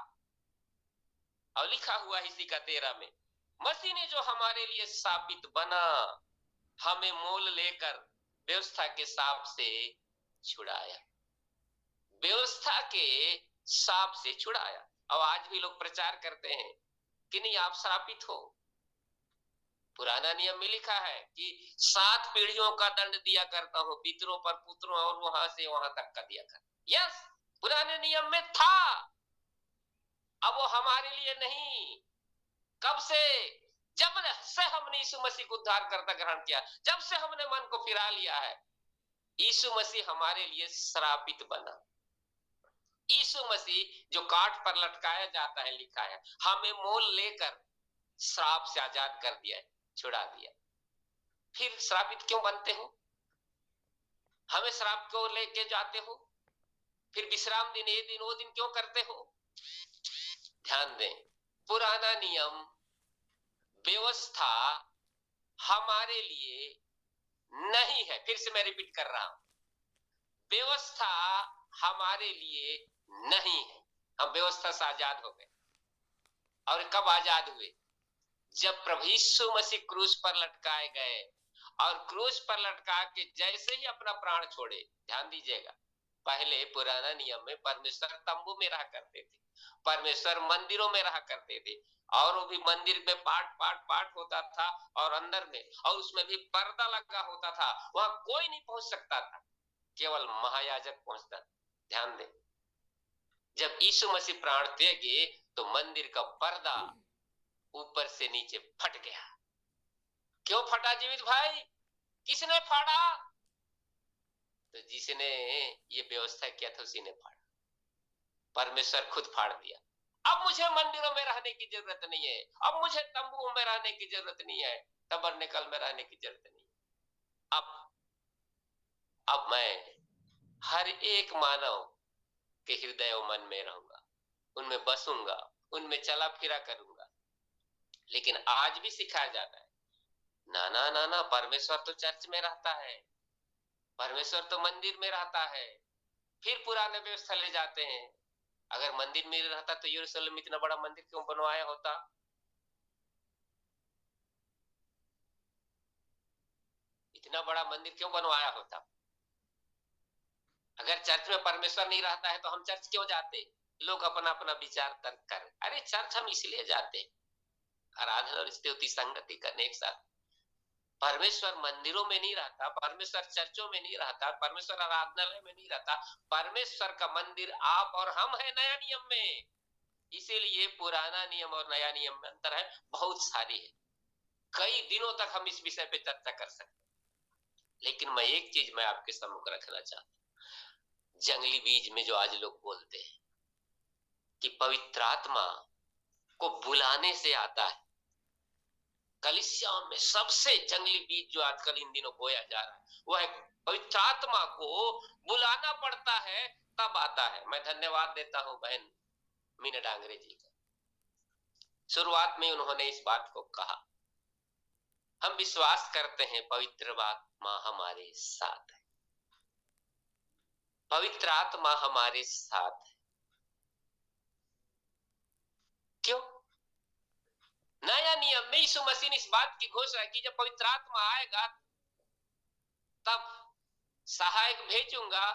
और लिखा हुआ इसी का 13 में, मसीह ने जो हमारे लिए साबित बना, हमें मोल लेकर व्यवस्था के साप से छुड़ाया। व्यवस्था के साप से छुड़ाया। और आज भी लोग प्रचार करते हैं कि नहीं, आप श्रापित हो। पुराना नियम में लिखा है कि 7 पीढ़ियों का दंड दिया करता हूं, पितरों पर पुत्रों, और वहां से वहां तक का दिया कर। यस, पुराने नियम में था। अब वो हमारे लिए नहीं। कब से? जब से हमने यीशु मसीह को उद्धार करता ग्रहण किया, जब से हमने मन को फिरा लिया है, यीशु मसीह हमारे लिए श्रापित बना। यीशु मसीह जो काट पर लटकाया जाता है, लिखा है, हमें मोल लेकर श्राप से आजाद कर दिया है, छुड़ा दिया। फिर श्रापित क्यों बनते हो? हमें श्राप क्यों लेके जाते हो? फिर विश्राम दिन, ये दिन वो दिन क्यों करते हो? ध्यान दें, पुराना नियम, व्यवस्था हमारे लिए नहीं है। फिर से मैं रिपीट कर रहा हूं, व्यवस्था हमारे लिए नहीं है। हम व्यवस्था से आजाद हो गए। और कब आजाद हुए? जब प्रभु यीशु मसीह क्रूस पर लटकाए गए, और क्रूस पर लटका के जैसे ही अपना प्राण छोड़े, ध्यान दीजिएगा, पहले पुराना नियम में परमेश्वर तंबू में रहा करते थे, परमेश्वर मंदिरों में रहा करते थे, और वो भी मंदिर में पाट होता था, और अंदर में, और उसमें भी पर्दा लगा होता था, वहां कोई नहीं पहुंच सकता था, केवल महायाजक पहुंचता था। ध्यान दें, जब यीशु मसीह प्राण त्यागे तो मंदिर का पर्दा ऊपर से नीचे फट गया। क्यों फटा जीवित भाई? किसने फाड़ा? तो जिसने ये व्यवस्था किया था उसी ने फाड़ा, परमेश्वर खुद फाड़ दिया। अब मुझे मंदिरों में रहने की जरूरत नहीं है, अब मुझे तंबुओं में रहने की जरूरत नहीं है, टबरनेकल में रहने की जरूरत नहीं है। अब मैं हर एक मानव के हृदय और मन में रहूंगा, उनमें बसूंगा, उनमें चला फिरा करूंगा। लेकिन आज भी सिखाया जाता है, ना ना ना, परमेश्वर तो चर्च में रहता है, परमेश्वर तो मंदिर में रहता है। फिर पुराने व्यवस्था ले जाते हैं, अगर मंदिर में रहता तो यरूशलेम में इतना बड़ा मंदिर क्यों बनवाया होता? इतना बड़ा मंदिर क्यों बनवाया होता? अगर चर्च में परमेश्वर नहीं रहता है तो हम चर्च क्यों जाते? लोग अपना अपना विचार तर्क कर, अरे चर्च हम इसलिए जाते, आराधना और स्तुति संगति करने एक साथ। परमेश्वर मंदिरों में नहीं रहता, परमेश्वर चर्चों में नहीं रहता, परमेश्वर आराधनालय में नहीं रहता, परमेश्वर का मंदिर आप और हम है नया नियम में। इसीलिए पुराना नियम और नया नियम में अंतर है, बहुत सारी है, कई दिनों तक हम इस विषय पे चर्चा कर सकते हैं। लेकिन मैं एक चीज मैं आपके सम्मुख रखना चाहता हूं, जंगली बीज में जो आज लोग बोलते हैं कि पवित्र आत्मा को बुलाने से आता है, कलीसियाओं में सबसे जंगली बीज जो आजकल इन दिनों बोया जा रहा है वो है पवित्र आत्मा को बुलाना पड़ता है तब आता है। मैं धन्यवाद देता हूं बहन मीना डांगरे जी का, शुरुआत में उन्होंने इस बात को कहा, हम विश्वास करते हैं पवित्र आत्मा हमारे साथ है, पवित्र आत्मा हमारे साथ है। क्यों? नया नियम में यीशु मसीह ने इस बात की घोषणा की, जब पवित्र आत्मा आएगा तब सहायक भेजूंगा,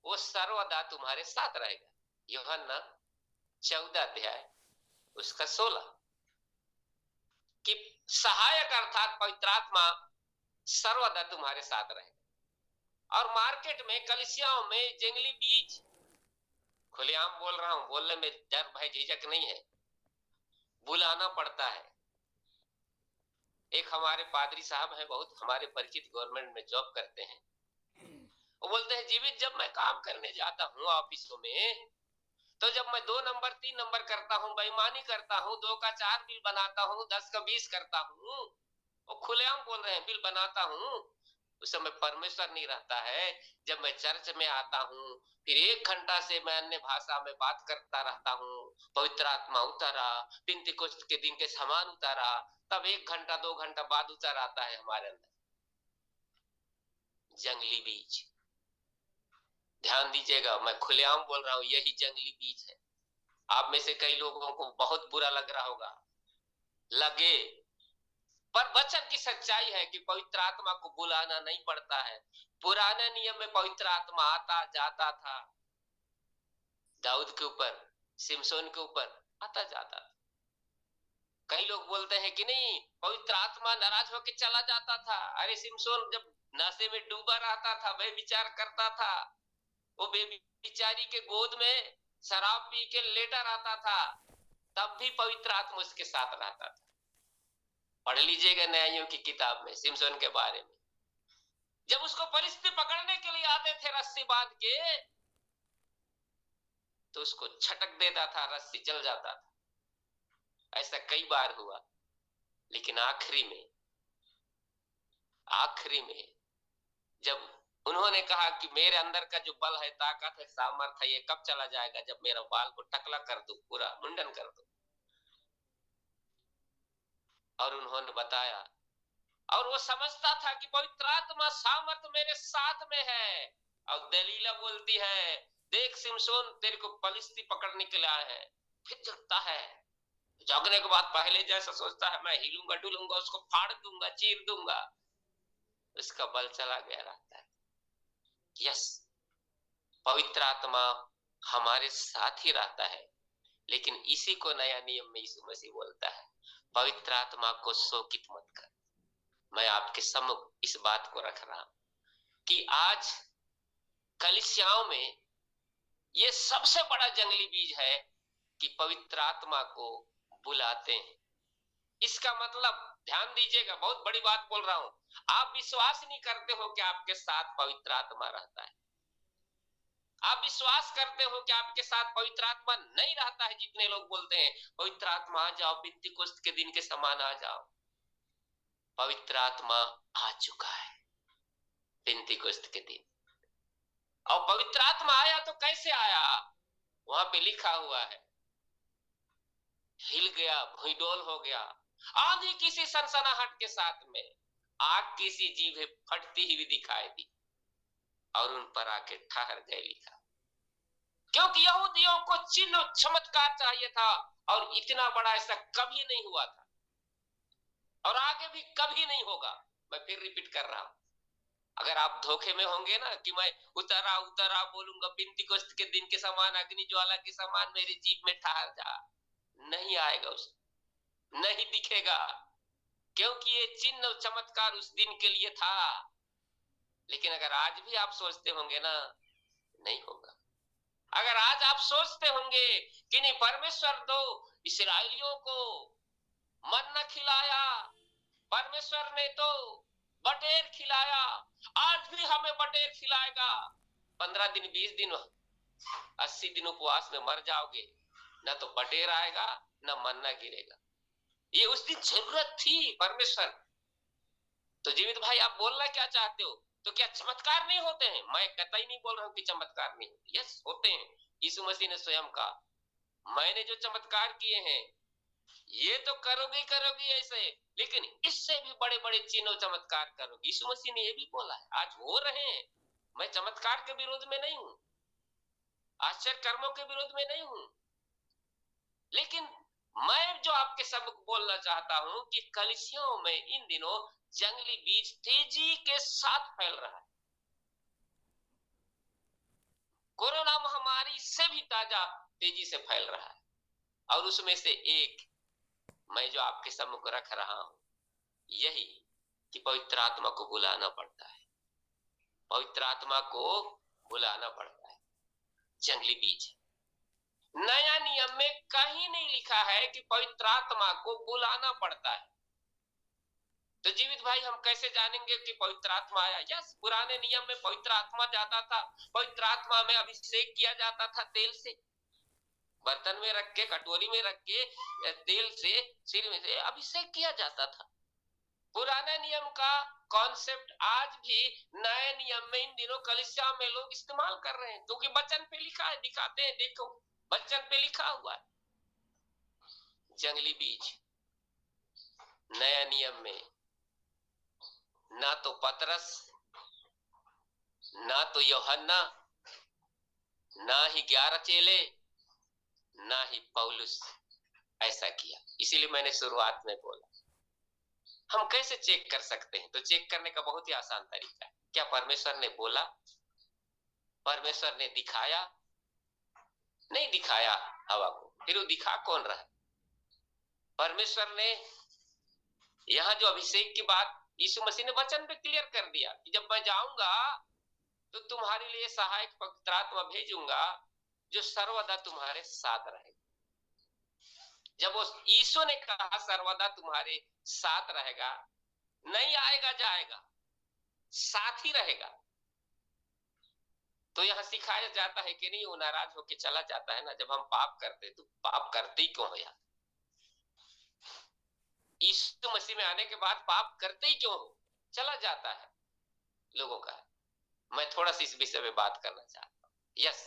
वो सर्वदा तुम्हारे साथ रहेगा। यूहन्ना 14 अध्याय उसका 16, कि सहायक अर्थात पवित्र आत्मा सर्वदा तुम्हारे साथ रहेगा। और मार्केट में कलीसियाओं में जंगली बीज, खुलेआम बोल रहा हूं, बोलने में डर भय झिझक नहीं है, बुलाना पड़ता है। एक हमारे पादरी साहब हैं, बहुत हमारे परिचित, गवर्नमेंट में जॉब करते हैं, वो बोलते हैं जीवित जब मैं काम करने जाता हूँ ऑफिसों में, तो जब मैं 2 नंबर 3 नंबर करता हूँ, बेईमानी करता हूँ, 2 का 4 बिल बनाता हूँ, 10 का 20 करता हूँ, वो खुलेआम बोल रहे हैं, बिल बनाता हूँ, उस समय परमेश्वर नहीं रहता है। जब मैं चर्च में आता हूँ फिर 1 घंटा से मैं अन्य भाषा में बात करता रहता हूँ, पवित्र आत्मा उतारा, पिंतीकोस्त के दिन के समान उतारा, तब 1 घंटा 2 घंटा बाद उतर आता है हमारे अंदर जंगली बीज। ध्यान दीजिएगा, मैं खुलेआम बोल रहा हूं, यही जंगली बीज है। आप में से कई लोगों को बहुत बुरा लग रहा होगा, लगे, पर वचन की सच्चाई है कि पवित्र आत्मा को बुलाना नहीं पड़ता है। पुराने नियम में पवित्र आत्मा आता जाता था, दाऊद के ऊपर, सिमसोन के ऊपर आता जाता था। कई लोग बोलते हैं कि नहीं, पवित्र आत्मा नाराज होकर चला जाता था। अरे सिमसोन जब नशे में डूबा रहता था, वह विचार करता था, वो बेचारी के गोद में शराब पी के लेटा रहता था, तब भी पवित्र आत्मा उसके साथ रहता था। पढ़ लीजिएगा न्यायों की किताब में सिमसोन के बारे में, जब उसको परिस्थिति पकड़ने के लिए आते थे रस्सी बांध के, तो उसको छटक देता था, रस्सी जल जाता था। ऐसा कई बार हुआ, लेकिन आखिरी में जब उन्होंने कहा कि मेरे अंदर का जो बल है, ताकत है, सामर्थ है, ये कब चला जाएगा? जब मेरा बाल को टकला कर दूं, पूरा मुंडन कर दूं। और उन्होंने बताया, और वो समझता था कि पवित्र आत्मा सामर्थ मेरे साथ में है। और दलीला बोलती है, देख सिमसोन तेरे को पलिस्ती पकड़ने के लिए आए हैं। फिर जगता है, जगने के बाद पहले जैसा सोचता है मैं हिलूंगा डुलूंगा, उसको फाड़ दूंगा, चीर दूंगा, उसका बल चला गया रहता है। यस, पवित्र आत्मा हमारे साथ ही रहता है, लेकिन इसी को नया नियम में यीशु मसीह बोलता है, पवित्र आत्मा को शोकित मत कर। मैं आपके सम्मुख इस बात को रख रहा हूं कि आज कलीसियाओं में ये सबसे बड़ा जंगली बीज है कि पवित्र आत्मा को बुलाते हैं। इसका मतलब ध्यान दीजिएगा, बहुत बड़ी बात बोल रहा हूं, आप विश्वास नहीं करते हो कि आपके साथ पवित्र आत्मा रहता है। आप विश्वास करते हो कि आपके साथ पवित्र आत्मा नहीं रहता है। जितने लोग बोलते हैं पवित्र आत्मा आ जाओ, पिंतीकोस्त के दिन के समान आ जाओ, पवित्र आत्मा आ चुका है पिंतीकोस्त के दिन। और पवित्र आत्मा आया तो कैसे आया? वहां पे लिखा हुआ है, हिल गया, भूइडोल हो गया, आंधी किसी सनसनाहट के साथ में, आग किसी जीभ फटती हुई दिखाई दी और उन पर आके ठहर गए, लिखा। क्योंकि यहूदियों को चिन्ह चमत्कार चाहिए था और इतना बड़ा ऐसा कभी नहीं हुआ था और आगे भी कभी नहीं होगा। मैं फिर रिपीट कर रहा हूं, अगर आप धोखे में होंगे ना कि मैं उतरा उतरा बोलूंगा पिंतीकोस्त के दिन के समान, अग्नि ज्वाला के समान मेरी जीभ में ठहर जा, नहीं आएगा, उस नहीं दिखेगा, क्योंकि ये चिन्ह चमत्कार उस दिन के लिए था। लेकिन अगर आज भी आप सोचते होंगे ना, नहीं होगा। अगर आज आप सोचते होंगे कि नहीं, परमेश्वर तो इस्राएलियों को मन्ना खिलाया, परमेश्वर ने तो बटेर खिलाया, आज भी हमें बटेर खिलाएगा, 15 दिन 20 दिन 80 दिन उपवास में मर जाओगे, ना तो बटेर आएगा ना मन्ना गिरेगा। ये उस दिन जरूरत थी परमेश्वर। तो जीवित भाई, आप बोलना क्या चाहते हो? तो क्या चमत्कार नहीं होते हैं? मैं कतई नहीं बोल रहा हूं कि चमत्कार नहीं होते, यस होते हैं। यीशु मसीह ने स्वयं कहा, मैंने जो चमत्कार किए हैं ये तो करोगे करोगे ऐसे, लेकिन इससे भी बड़े बड़े चिन्ह चमत्कार करोगे। यीशु मसीह ने ये भी बोला है, आज हो रहे हैं। मैं चमत्कार के विरोध में नहीं हूं, आश्चर्य कर्मों के विरोध में नहीं हूं, लेकिन मैं जो आपके सब बोलना चाहता हूं कि कलीसियाओं में इन दिनों जंगली बीज तेजी के साथ फैल रहा है। कोरोना महामारी से भी ताजा तेजी से फैल रहा है, और उसमें से एक मैं जो आपके सम्मुख रख रहा हूं, यही कि पवित्र आत्मा को बुलाना पड़ता है, पवित्र आत्मा को बुलाना पड़ता है। जंगली बीज, नया नियम में कहीं नहीं लिखा है कि पवित्र आत्मा को बुलाना पड़ता है। तो जीवित भाई, हम कैसे जानेंगे कि पवित्र आत्मा आया? यस, पुराने नियम में पवित्र आत्मा जाता था, पवित्र आत्मा में अभिषेक किया जाता था तेल से, बर्तन में रख के, कटोरी में रख के तेल से सिर में से अभिषेक किया जाता था। पुराने नियम का कॉन्सेप्ट आज भी नए नियम में इन दिनों कलीसिया में लोग इस्तेमाल कर रहे हैं, क्योंकि वचन पे लिखा है, दिखाते हैं, देखो वचन पे लिखा हुआ है। जंगली बीज, नया नियम में ना तो पतरस, ना तो यूहन्ना, ना ही 11 चेले, ना ही पौलुस ऐसा किया। इसीलिए मैंने शुरुआत में बोला, हम कैसे चेक कर सकते हैं? तो चेक करने का बहुत ही आसान तरीका है। क्या परमेश्वर ने बोला? परमेश्वर ने दिखाया? नहीं दिखाया हवा को, फिर वो दिखा कौन रहा? परमेश्वर ने यहाँ जो अभिषेक की बात यीशु मसीह ने वचन पे क्लियर कर दिया कि जब मैं जाऊंगा तो तुम्हारे लिए सहायक पवित्र आत्मा भेजूंगा जो सर्वदा तुम्हारे साथ रहेगा। जब वो यीशु ने कहा सर्वदा तुम्हारे साथ रहेगा, नहीं आएगा जाएगा, साथ ही रहेगा, तो यहां सिखाया जाता है कि नहीं, वो नाराज होकर चला जाता है ना जब हम पाप करते, तो पाप करते ही क्यों हो यार? यीशु मसीह में आने के बाद पाप करते ही क्यों हो चला जाता है लोगों का? मैं थोड़ा सा इस विषय में बात करना चाहता हूँ। यस,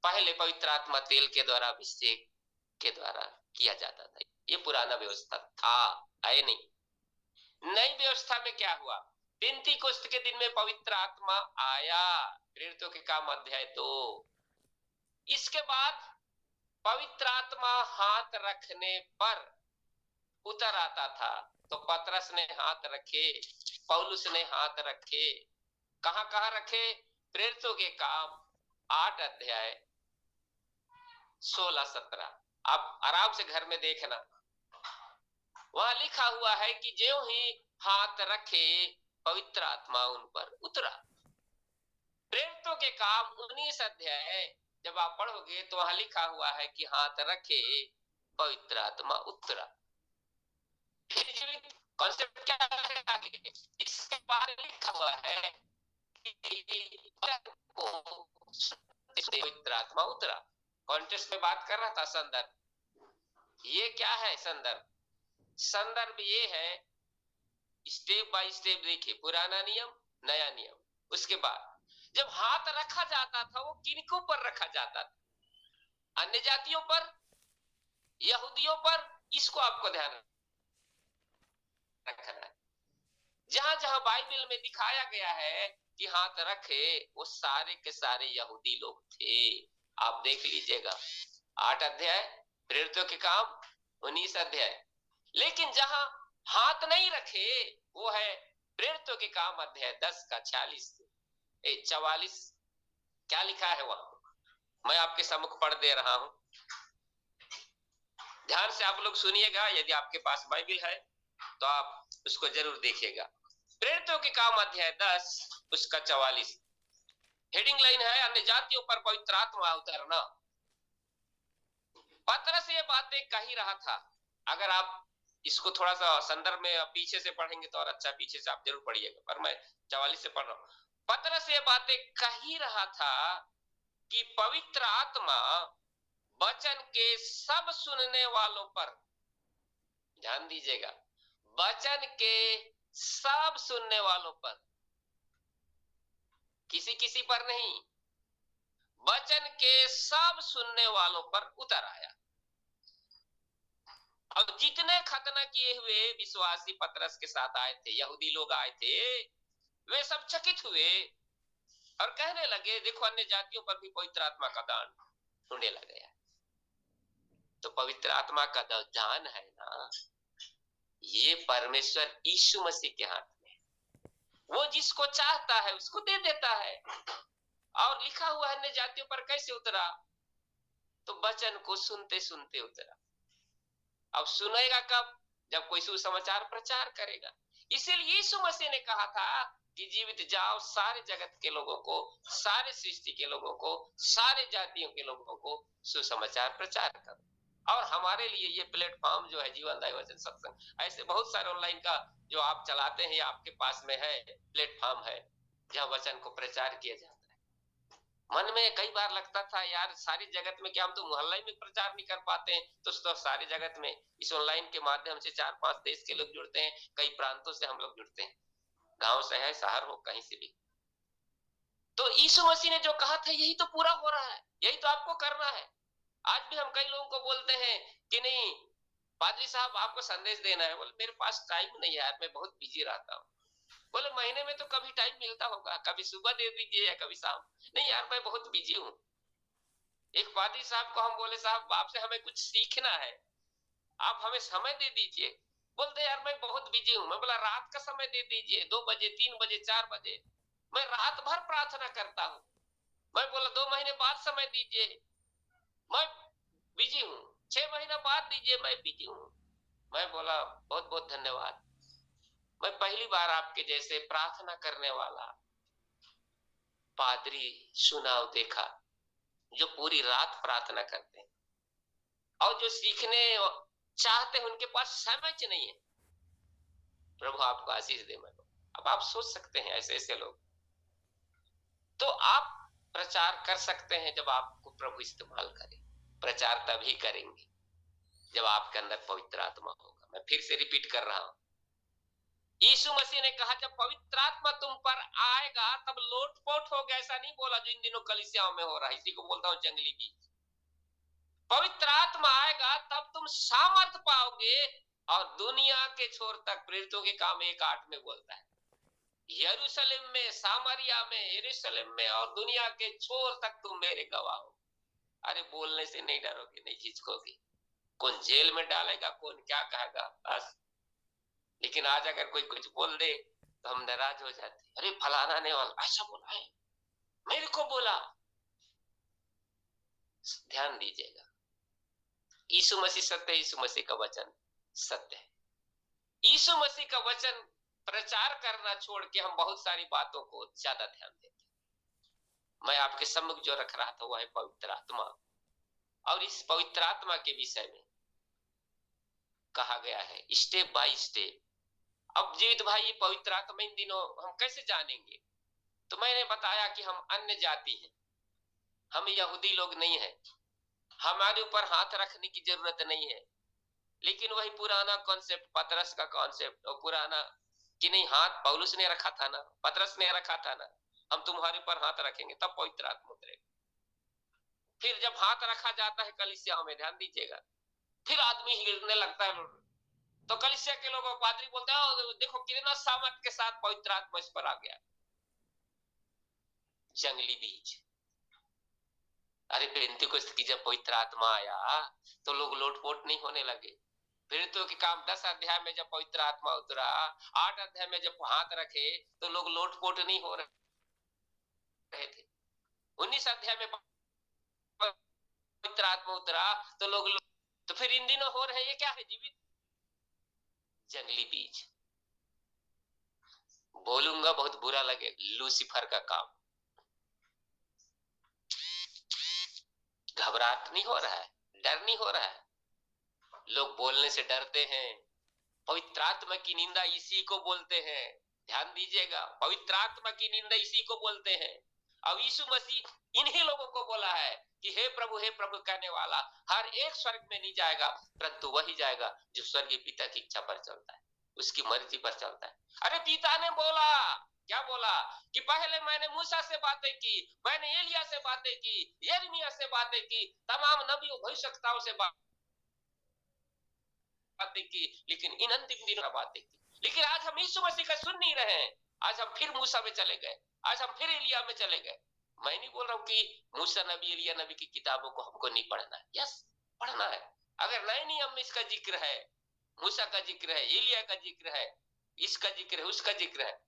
पहले पवित्र आत्मा तेल के द्वारा, अभिषेक के द्वारा किया जाता था, ये पुराना व्यवस्था था, है नहीं। नई व्यवस्था में क्या हुआ? पेंतीकोस्त के दिन में पवित्र आत्मा आया, प्रेरितों के काम अध्याय 2। इसके बाद पवित्र आत्मा हाथ रखने पर उतर आता था। तो पतरस ने हाथ रखे, पौलुस ने हाथ रखे, कहां कहां रखे? प्रेरितों के काम 8 अध्याय 16-17। आप आराम से घर में देखना, वहां लिखा हुआ है कि ज्यों ही हाथ रखे पवित्र आत्मा उन पर उतरा। प्रेरितों के काम 19 अध्याय जब आप पढ़ोगे तो वहां लिखा हुआ है कि हाथ रखे पवित्र आत्मा उतरा। फिर जीवित कॉन्सेप्ट क्या है आगे? इसके बारे में लिखा हुआ है कि पवित्र आत्मा उतरा। कॉन्टेक्स्ट में बात कर रहा था, संदर्भ ये क्या है? संदर्भ ये है, स्टेप बाय स्टेप देखिए, पुराना नियम नया नियम। उसके बाद जब हाथ रखा जाता था वो किनको पर रखा जाता था? अन्य जातियों पर, यहूदियों पर? इसको आपको ध्यान रखना है। जहां जहां बाइबल में दिखाया गया है कि हाथ रखे, वो सारे के सारे यहूदी लोग थे। आप देख लीजिएगा 8 अध्याय प्रेरितों के काम, 19 अध्याय। लेकिन जहां हाथ नहीं रखे वो है प्रेरितों के काम अध्याय 10 का 44। क्या लिखा है वहां? मैं आपके सम्मुख पढ़ दे रहा हूं, ध्यान से आप लोग सुनिएगा। यदि आपके पास बाइबल है तो आप उसको जरूर देखिएगा। प्रेरितों के काम अध्याय 10 उसका 44, हेडिंग लाइन है अन्य जातियों पर पवित्र आत्मा उतरना। पतरस ये बातें कह ही रहा था। अगर आप इसको थोड़ा सा संदर्भ में पीछे से पढ़ेंगे तो और अच्छा, पीछे से आप जरूर पढ़िएगा, पर मैं 44 से पढ़ रहा हूं। पतरस ये बातें कह ही रहा था कि पवित्र आत्मा वचन के सब सुनने वालों पर, ध्यान दीजिएगा, वचन के सब सुनने वालों पर, किसी किसी पर नहीं, वचन के सब सुनने वालों पर उतर आया। अब जितने खतना किए हुए विश्वासी पतरस के साथ आए थे, यहूदी लोग आए थे, वे सब चकित हुए और कहने लगे देखो अन्य जातियों पर भी पवित्र आत्मा का दान होने लग गया। तो पवित्र आत्मा का दान है ना, ये परमेश्वर यीशु मसीह के हाथ में, वो जिसको चाहता है उसको दे देता है। और लिखा हुआ है अन्य जातियों पर कैसे उतरा? तो वचन को सुनते सुनते उतरा। अब सुनेगा कब? जब कोई सुसमाचार प्रचार करेगा। इसीलिए यीशु मसीह ने कहा था कि जीवित जाओ, सारे जगत के लोगों को, सारे सृष्टि के लोगों को, सारे जातियों के लोगों को सुसमाचार प्रचार करो। और हमारे लिए ये प्लेटफॉर्म जो है जीवनदायी वचन सत्संग, ऐसे बहुत सारे ऑनलाइन का जो आप चलाते हैं, आपके पास में है प्लेटफॉर्म है जहां वचन को प्रचार किया जाता है। मन में कई बार लगता था यार सारी जगत में क्या हम तो मोहल्ले में प्रचार नहीं कर पाते हैं, तो सारी जगत में इस ऑनलाइन के माध्यम से 4-5 देश के लोग जुड़ते हैं, कई प्रांतों से हम लोग जुड़ते हैं, गांव से है, शहर हो, कहीं से भी। तो यीशु मसीह ने जो कहा था यही तो पूरा हो रहा है, यही तो आपको करना है। आज भी हम कई लोगों को बोलते हैं कि नहीं पादरी साहब आपको संदेश देना है, बोले मेरे पास टाइम नहीं है यार, मैं बहुत बिजी रहता हूँ। बोले महीने में तो कभी टाइम मिलता होगा, कभी सुबह दे दीजिए या कभी शाम। नहीं यार मैं बहुत बिजी हूँ। एक पादरी साहब को हम बोले साहब आपसे हमें कुछ सीखना है, आप हमें समय दे दीजिए। बोलते यार मैं बहुत बिजी हूँ। मैं बोला रात का समय दे दीजिए, 2 बजे 3 बजे 4 बजे, मैं रात भर प्रार्थना करता हूँ। मैं बोला 2 महीने बाद समय दीजिए, मैं बिजी हूँ। 6 महीना बाद दीजिए, मैं बिजी हूँ। मैं बोला बहुत बहुत धन्यवाद, मैं पहली बार आपके जैसे प्रार्थना करने वाला पादरी सुनाव देखा जो पूरी रात प्रार्थना करते हैं और जो सीखने चाहते हैं उनके पास समय नहीं है। प्रभु आपको आशीष दे। मैं अब आप सोच सकते हैं ऐसे ऐसे लोग, तो आप प्रचार कर सकते हैं जब आपको प्रभु इस्तेमाल करे। प्रचार तभी करेंगे जब आपके अंदर पवित्र आत्मा होगा। मैं फिर से रिपीट कर रहा हूं, यीशु मसीह ने कहा जब पवित्र आत्मा तुम पर आएगा तब लोटपोट हो गया। ऐसा नहीं बोला जो इन दिनों कलीसियाओं में हो रहा है, इसी को बोलता हूं जंगली बीज। पवित्र आत्मा आएगा तब तुम सामर्थ पाओगे और दुनिया के छोर तक, प्रेरितों के काम 1:8 में बोलता है, यरूशलेम में, सामरिया में, यरूशलेम में और दुनिया के छोर तक तुम मेरे गवाह हो। अरे बोलने से नहीं डरोगे, नहीं झिझकोगे, कौन जेल में डालेगा, कौन क्या कहेगा, बस। लेकिन आज अगर कोई कुछ बोल दे तो हम नाराज हो जाते, अरे फलाना ने वाला ऐसा बोला है, मेरे को बोला। ध्यान दीजिएगा, यीशु मसीह सत्य है, यीशु मसीह का वचन सत्य है। यीशु मसीह का वचन प्रचार करना छोड़ के हम बहुत सारी बातों को ज्यादा ध्यान देते हैं। मैं आपके सम्मुख जो रख रहा था वह है पवित्र आत्मा, और इस पवित्र आत्मा के विषय में कहा गया है स्टेप बाय स्टेप। अब जीवित भाई, ये पवित्र आत्मा इन दिनों हम कैसे जानेंगे? तो मैंने बताया कि हम अन्य जाति हैं, हम यहूदी लोग नहीं है, हमारे ऊपर हाथ रखने की जरूरत नहीं है। लेकिन वही पुराना कॉन्सेप्ट, पतरस का कॉन्सेप्ट, और पुराना कि नहीं, हाथ पौलुस ने रखा था ना, पतरस ने रखा था ना, हम तुम्हारे ऊपर हाथ रखेंगे तब पवित्र आत्मा उतरेगा। फिर जब हाथ रखा जाता है कलीसिया में, ध्यान दीजिएगा, फिर आदमी हिलने लगता है। तो कलीसिया के लोगों, पादरी बोलते हैं देखो कितना सामर्थ के साथ पवित्र आत्मा इस पर आ गया। जंगली बीज। अरे पेंतिकोस्त की जब पवित्र आत्मा आया तो लोग लोटपोट नहीं होने लगे। फिर तो के काम 10 अध्याय में जब पवित्र आत्मा उतरा, 8 अध्याय में जब हाथ रखे तो लोग लोटपोट नहीं हो रहे थे। 19 अध्याय में पवित्र आत्मा उतरा तो लोग, तो फिर इन दिनों हो रहे ये क्या है? जीवित जंगली बीज। बोलूंगा बहुत बुरा लगे, लूसीफर का काम। घबराहट नहीं हो रहा है, डर नहीं हो रहा है, लोग बोलने से डरते हैं। पवित्र आत्मा की निंदा इसी को बोलते हैं। ध्यान दीजिएगा, पवित्र आत्मा की निंदा इसी को बोलते हैं। अब यीशु मसीह इन्हीं लोगों को बोला है कि हे प्रभु कहने वाला हर एक स्वर्ग में नहीं जाएगा, परंतु वही जाएगा जो स्वर्गीय पिता की इच्छा पर चलता है, उसकी मर्जी पर चलता है। अरे पिता ने बोला, क्या बोला कि पहले मैंने मूसा से बातें की, मैंने एलिया से बातें की, यिर्मयाह से बातें की, तमाम नबियों भविष्यवक्ताओं से बातें की, लेकिन इन अंतिम दिनों बातें की। लेकिन आज हम यीशु मसीह का सुन नहीं रहे हैं। आज हम फिर मूसा में चले गए, आज हम फिर एलिया में चले गए। मैं नहीं बोल रहा हूँ कि मूसा नबी, एलिया नबी की किताबों को हमको नहीं पढ़ना है, यस पढ़ना है। अगर नए नियम में इसका जिक्र है, मूसा का जिक्र है, एलिया का जिक्र है, इसका जिक्र है, उसका जिक्र है,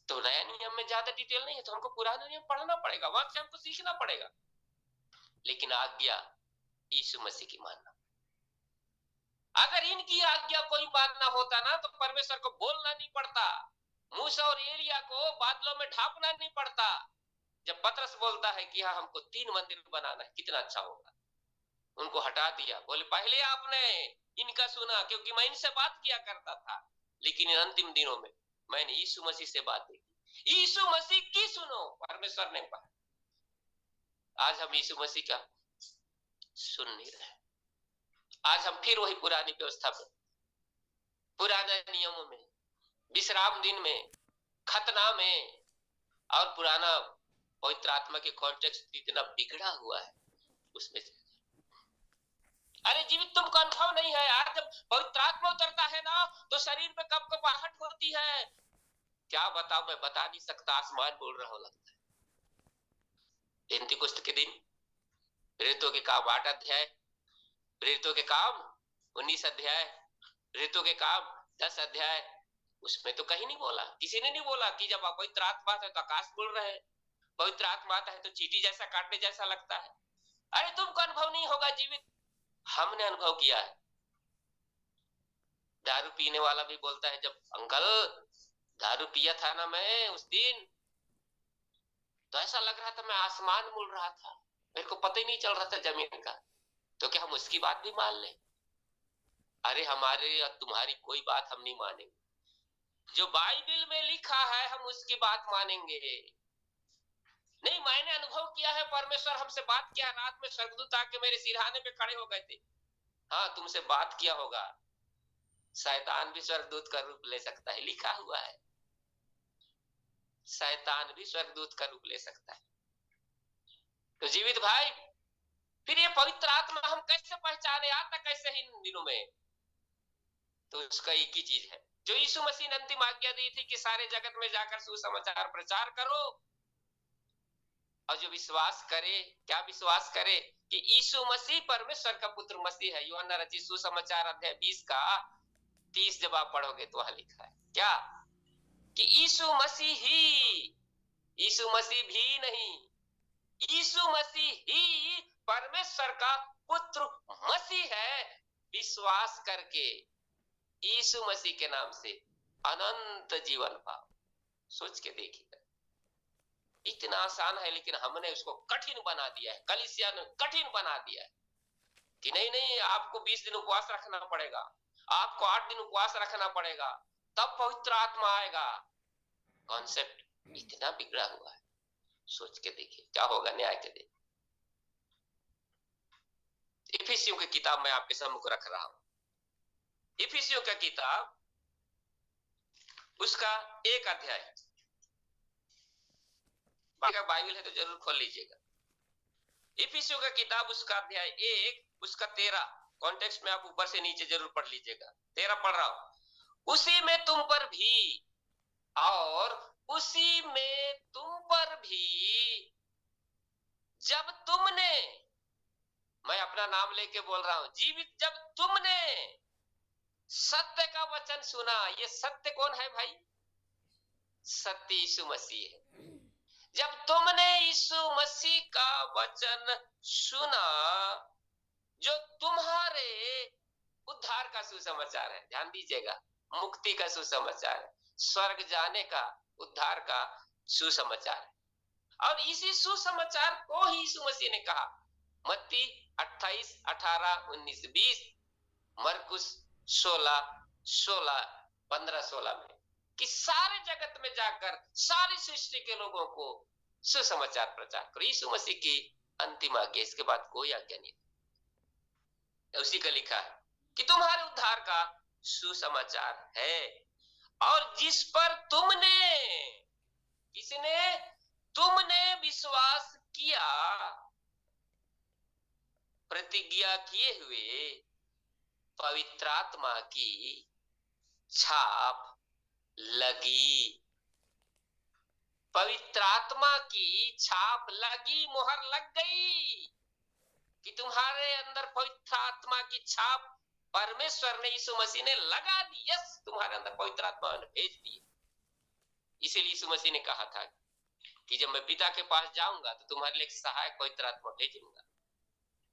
तो नया नियम में ज्यादा डिटेल नहीं है, तो हमको पुराना नियम पढ़ना पड़ेगा, वहां से हमको सीखना पड़ेगा। लेकिन आज्ञा यीशु मसीह की मानना। अगर इनकी आज्ञा कोई मानना होता ना तो परमेश्वर को बोलना नहीं पड़ता, मूसा और एलिया को बादलों में ढांपना नहीं पड़ता। जब पतरस बोलता है कि हाँ हमको 3 मंदिर बनाना है, कितना अच्छा होगा, उनको हटा दिया, बोले पहले आपने इनका सुना क्योंकि मैं इनसे बात किया करता था, लेकिन इन अंतिम दिनों में मैंने यीशु मसीह से बात की। यीशु मसीह की सुनो, परमेश्वर ने कहा। आज हम यीशु मसीह का सुन नहीं रहे। आज हम फिर वही पुरानी व्यवस्था में, पुराने नियमों में, विश्राम दिन में, खतना में, और पुराना पवित्र आत्मा के कॉन्टेक्स्ट इतना बिगड़ा हुआ है उसमें। अरे जीवित तुमको अनुभव नहीं है। आज जब पवित्र आत्मा उतरता है ना तो शरीर में कब कपाहट होती है, क्या बताओ, मैं बता नहीं सकता, आसमान बोल रहा हूं लगता है। पेंतिकुस्त के दिन प्रेरितों के काम 8 अध्याय, प्रेरितों के काम 19 अध्याय, प्रेरितों के काम 10 अध्याय, उसमें तो कहीं नहीं बोला, किसी ने नहीं बोला कि जब पवित्र आत्मा आता है तो आकाश बोल रहे हैं, पवित्र आत्मा आता है तो चींटी जैसा काटने जैसा लगता है। अरे तुमको अनुभव नहीं होगा जीवित, हमने अनुभव किया है। दारू पीने वाला भी बोलता है, जब अंकल दारू पिया था ना मैं उस दिन, तो ऐसा लग रहा था मैं आसमान मुड़ रहा था, मेरे को पता ही नहीं चल रहा था जमीन का। तो क्या हम उसकी बात भी मान लें? अरे हमारे या तुम्हारी कोई बात हम नहीं मानेंगे, जो बाइबल में लिखा है हम उसकी बात मानेंगे। नहीं, मैंने अनुभव किया है, परमेश्वर हमसे बात किया, रात में स्वर्गदूत आके मेरे सिरहाने पे खड़े हो गए थे। हाँ, तुमसे बात किया होगा। शैतान भी स्वर्गदूत का रूप ले सकता है, लिखा हुआ है, शैतान भी स्वर्गदूत का रूप ले सकता है। तो जीवित भाई, फिर ये पवित्र आत्मा हम कैसे पहचाने, आता कैसे इन दिनों में? तो उसका एक ही चीज है जो यीशु मसीह ने अंतिम आज्ञा दी थी कि सारे जगत में जाकर सुसमाचार प्रचार करो, और जो विश्वास करे, क्या विश्वास करे कि यीशु मसीह परमेश्वर का पुत्र मसीह है। यूहन्ना रचित सुसमाचार अध्याय 20 का 30 जब आप पढ़ोगे तो वहां लिखा है क्या, कि यीशु मसीह ही, यीशु मसीह भी नहीं, यीशु मसीह ही परमेश्वर का पुत्र मसीह है। विश्वास करके यीशु मसीह के नाम से अनंत जीवन पाओ। सोच के देखिएगा, इतना आसान है, लेकिन हमने उसको कठिन बना दिया है। कलीसिया ने कठिन बना दिया है कि नहीं नहीं, आपको 20 दिन उपवास रखना पड़ेगा, आपको 8 दिन उपवास रखना पड़ेगा, तब पवित्र आत्मा आएगा। कॉन्सेप्ट इतना बिगड़ा हुआ है। सोच के देखिए क्या होगा न्याय के दिन। इफिसियों की किताब में आपके सम्मुख रख रहा हूं। इफिसियों का किताब उसका 1 अध्याय, बाइबल है तो जरूर खोल लीजिएगा। इफिसियों का किताब उसका अध्याय 1 उसका 13, कॉन्टेक्स्ट में आप ऊपर से नीचे जरूर पढ़ लीजिएगा। 13 पढ़ रहा हूं। उसी में तुम पर भी, और उसी में तुम पर भी जब तुमने, मैं अपना नाम लेके बोल रहा हूं, जीवित जब तुमने सत्य का वचन सुना। ये सत्य कौन है भाई? सत्य यीशु मसीह है। जब तुमने यीशु मसीह का वचन सुना, जो तुम्हारे उद्धार का सुसमाचार है। ध्यान दीजिएगा, मुक्ति का सुसमाचार है, स्वर्ग जाने का, उद्धार का सुसमाचार है। और इसी सुसमाचार को ही यीशु मसीह ने कहा मत्ती 28, 18, 19, 20, मरकुस 16, 15, 16 में, कि सारे जगत में जाकर सारी सृष्टि के लोगों को सुसमाचार प्रचार करो। यीशु मसीह की अंतिम आज्ञा, इसके बाद कोई आज्ञा नहीं। उसी का लिखा है कि तुम्हारे उद्धार का सुसमाचार है, और जिस पर तुमने, किसने? तुमने विश्वास किया, प्रतिज्ञा किए हुए पवित्र आत्मा की छाप लगी। पवित्र आत्मा की छाप लगी, मुहर लग गई कि तुम्हारे अंदर पवित्र आत्मा की छाप परमेश्वर ने, यीशु मसीह ने लगा दी। यस, तुम्हारे अंदर पवित्र आत्मा ने भेज दी। इसीलिए यीशु मसीह ने कहा था कि जब मैं पिता के पास जाऊंगा तो तुम्हारे लिए एक सहायक पवित्र आत्मा भेजूंगा,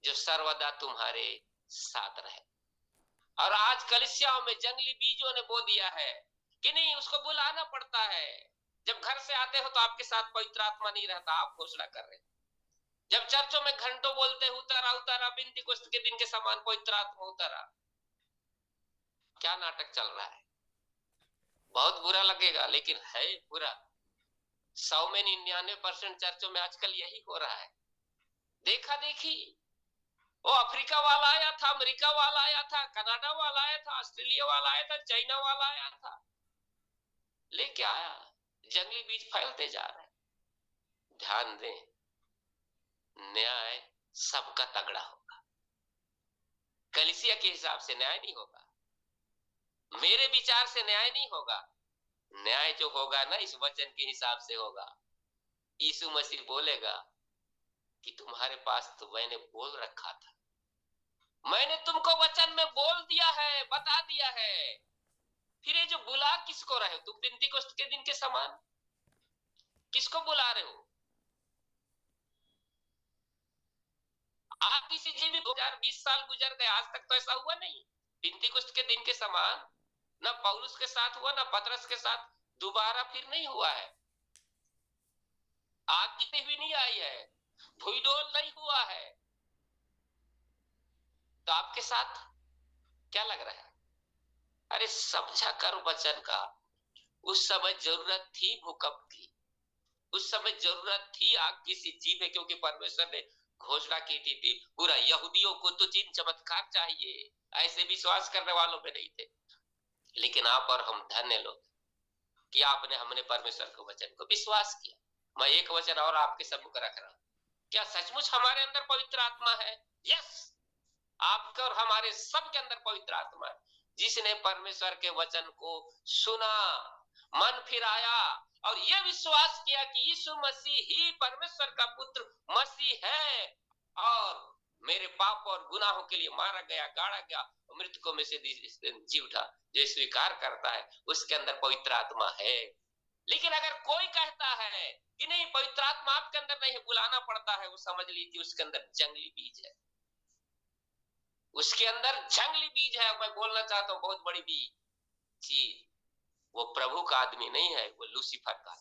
जो सर्वदा तुम्हारे साथ रहे। और आज कलीसियाओं में जंगली बीजों ने बो दिया है कि नहीं, उसको बुलाना पड़ता है। जब घर से आते हो तो आपके साथ पवित्र आत्मा नहीं रहता, आप घोषणा कर रहे हैं। जब चर्चों में घंटों बोलते उतरा उतरा, पेंतीकोस्त के दिन के समान पवित्र आत्मा उतरा। क्या नाटक चल रहा है? बहुत बुरा लगेगा, लेकिन है बुरा। 100 में 99% चर्चों में आजकल यही हो रहा है। देखा देखी, वो अफ्रीका वाला आया था, अमेरिका वाला आया था, कनाडा वाला आया था, ऑस्ट्रेलिया वाला आया था, चाइना वाला आया था, लेके आया, जंगली बीज फैलते जा रहे हैं। ध्यान दें, न्याय सबका तगड़ा होगा। कलीसिया के हिसाब से न्याय नहीं होगा, मेरे विचार से न्याय नहीं होगा। न्याय जो होगा ना, इस वचन के हिसाब से होगा। यीशु मसीह बोलेगा कि तुम्हारे पास तो मैंने बोल रखा था, मैंने तुमको वचन में बोल दिया है, बता दिया है। फिर ये जो बुला किसको रहे हो तुम? पेंतीकोस्त के दिन के समान किसको बुला रहे हो? आप किसी जीवित 2020 साल गुजर गए, आज तक तो ऐसा हुआ नहीं। पेंतीकोस्त के दिन के समान ना पौलुस के साथ हुआ, ना पतरस के साथ दोबारा फिर नहीं हुआ है। आग की भी नहीं आई है, भूडोल नहीं हुआ है। तो आपके साथ क्या लग रहा है? अरे समझा कर वचन का। उस समय जरूरत थी भूकंप की, उस समय जरूरत थी आग की सी चीज है, क्योंकि परमेश्वर ने घोषणा की थी पूरा यहूदियों को तो चिन्ह चमत्कार चाहिए, ऐसे विश्वास करने वालों में नहीं थे। लेकिन आप और हम धन्य लोग कि आपने, हमने परमेश्वर के वचन को विश्वास किया। मैं एक वचन और आपके सम्मुख रख रहा हूं। क्या सचमुच हमारे अंदर पवित्र आत्मा है? यस, आपके और हमारे सब के अंदर पवित्र आत्मा है, जिसने परमेश्वर के वचन को सुना, मन फिराया और यह विश्वास किया कि यीशु मसीह ही परमेश्वर का पुत्र मसीह है, और मेरे पाप और गुनाहों के लिए मारा गया, गाड़ा गया, मृतकों में से जी उठा। जो स्वीकार करता है उसके अंदर पवित्र आत्मा है। लेकिन अगर कोई कहता है कि नहीं पवित्र आत्मा आपके अंदर नहीं है, बुलाना पड़ता है, वो समझ लीजिए उसके अंदर जंगली बीज है। उसके अंदर जंगली बीज है। मैं बोलना चाहता हूं बहुत बड़ी बीज चीज, वो प्रभु का आदमी नहीं है, वो लूसीफर का।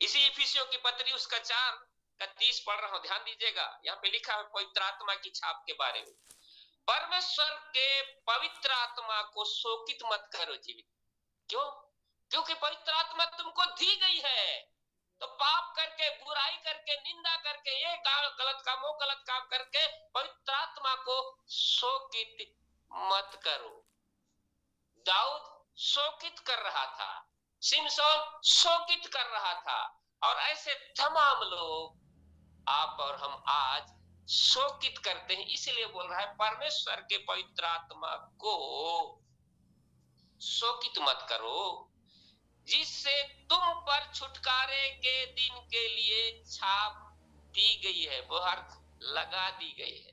इसी इफिसियों की पत्री उसका 4:30 पढ़ रहा हूं, ध्यान दीजिएगा। यहाँ पे लिखा है पवित्र आत्मा की छाप के बारे में, परमेश्वर के पवित्र आत्मा को शोकित मत करो जीवित। क्यों? क्योंकि पवित्र आत्मा तुमको दी गई है, तो पाप करके, बुराई करके, निंदा करके, ये गलत काम, वो गलत काम करके पवित्र आत्मा को शोकित मत करो। दाऊद शोकित कर रहा था, सिमसोन शोकित कर रहा था, और ऐसे तमाम लोग आप और हम आज शोकित करते हैं। इसलिए बोल रहा है परमेश्वर के पवित्र आत्मा को शोकित मत करो, जिससे तुम पर छुटकारे के दिन के लिए छाप दी गई है, मुहर लगा दी गई है।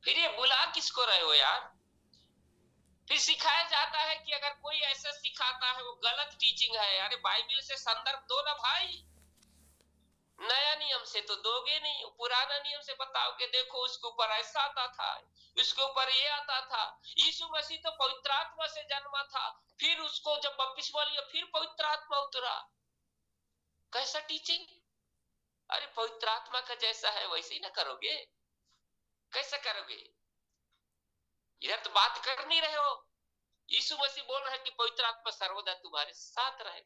फिर ये बुला किसको रहे हो यार? फिर सिखाया जाता है कि अगर कोई ऐसा सिखाता है वो गलत टीचिंग है। अरे बाइबल से संदर्भ दो ना भाई, नया नियम से तो दोगे नहीं, पुराना नियम से बताओगे देखो उसके ऊपर ऐसा आता था, इसके ऊपर ये आता था। यीशु मसीह तो पवित्र आत्मा से जन्मा था, फिर उसको जब बपतिस्मा लिया फिर पवित्र आत्मा उतरा। कैसा टीचिंग? अरे पवित्र आत्मा का जैसा है वैसे ही ना करोगे, कैसा करोगे? इधर तो बात कर नहीं रहे हो। यीशु मसीह बोल रहे हैं कि पवित्र आत्मा सर्वदा तुम्हारे साथ रहे,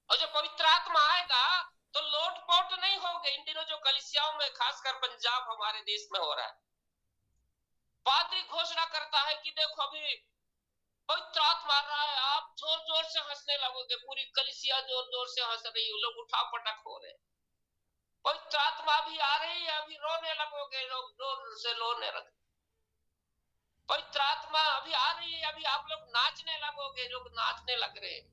और जब पवित्र आत्मा आएगा तो लोटपोट नहीं होगे। इन दिनों जो कलीसियाओं में, खासकर पंजाब हमारे देश में हो रहा है, पादरी घोषणा करता है कि देखो अभी पवित्र आत्मा आ रहा है, आप जोर जोर से हंसने लगोगे, पूरी कलीसिया जोर जोर से हंस रही है, लोग उठा पटक हो रहे। पवित्र आत्मा भी आ रही है, अभी रोने लगोगे, लोग जोर से रोने लगे। पवित्र आत्मा अभी आ रही है, अभी आप लोग नाचने लगोगे, लोग नाचने लग रहे।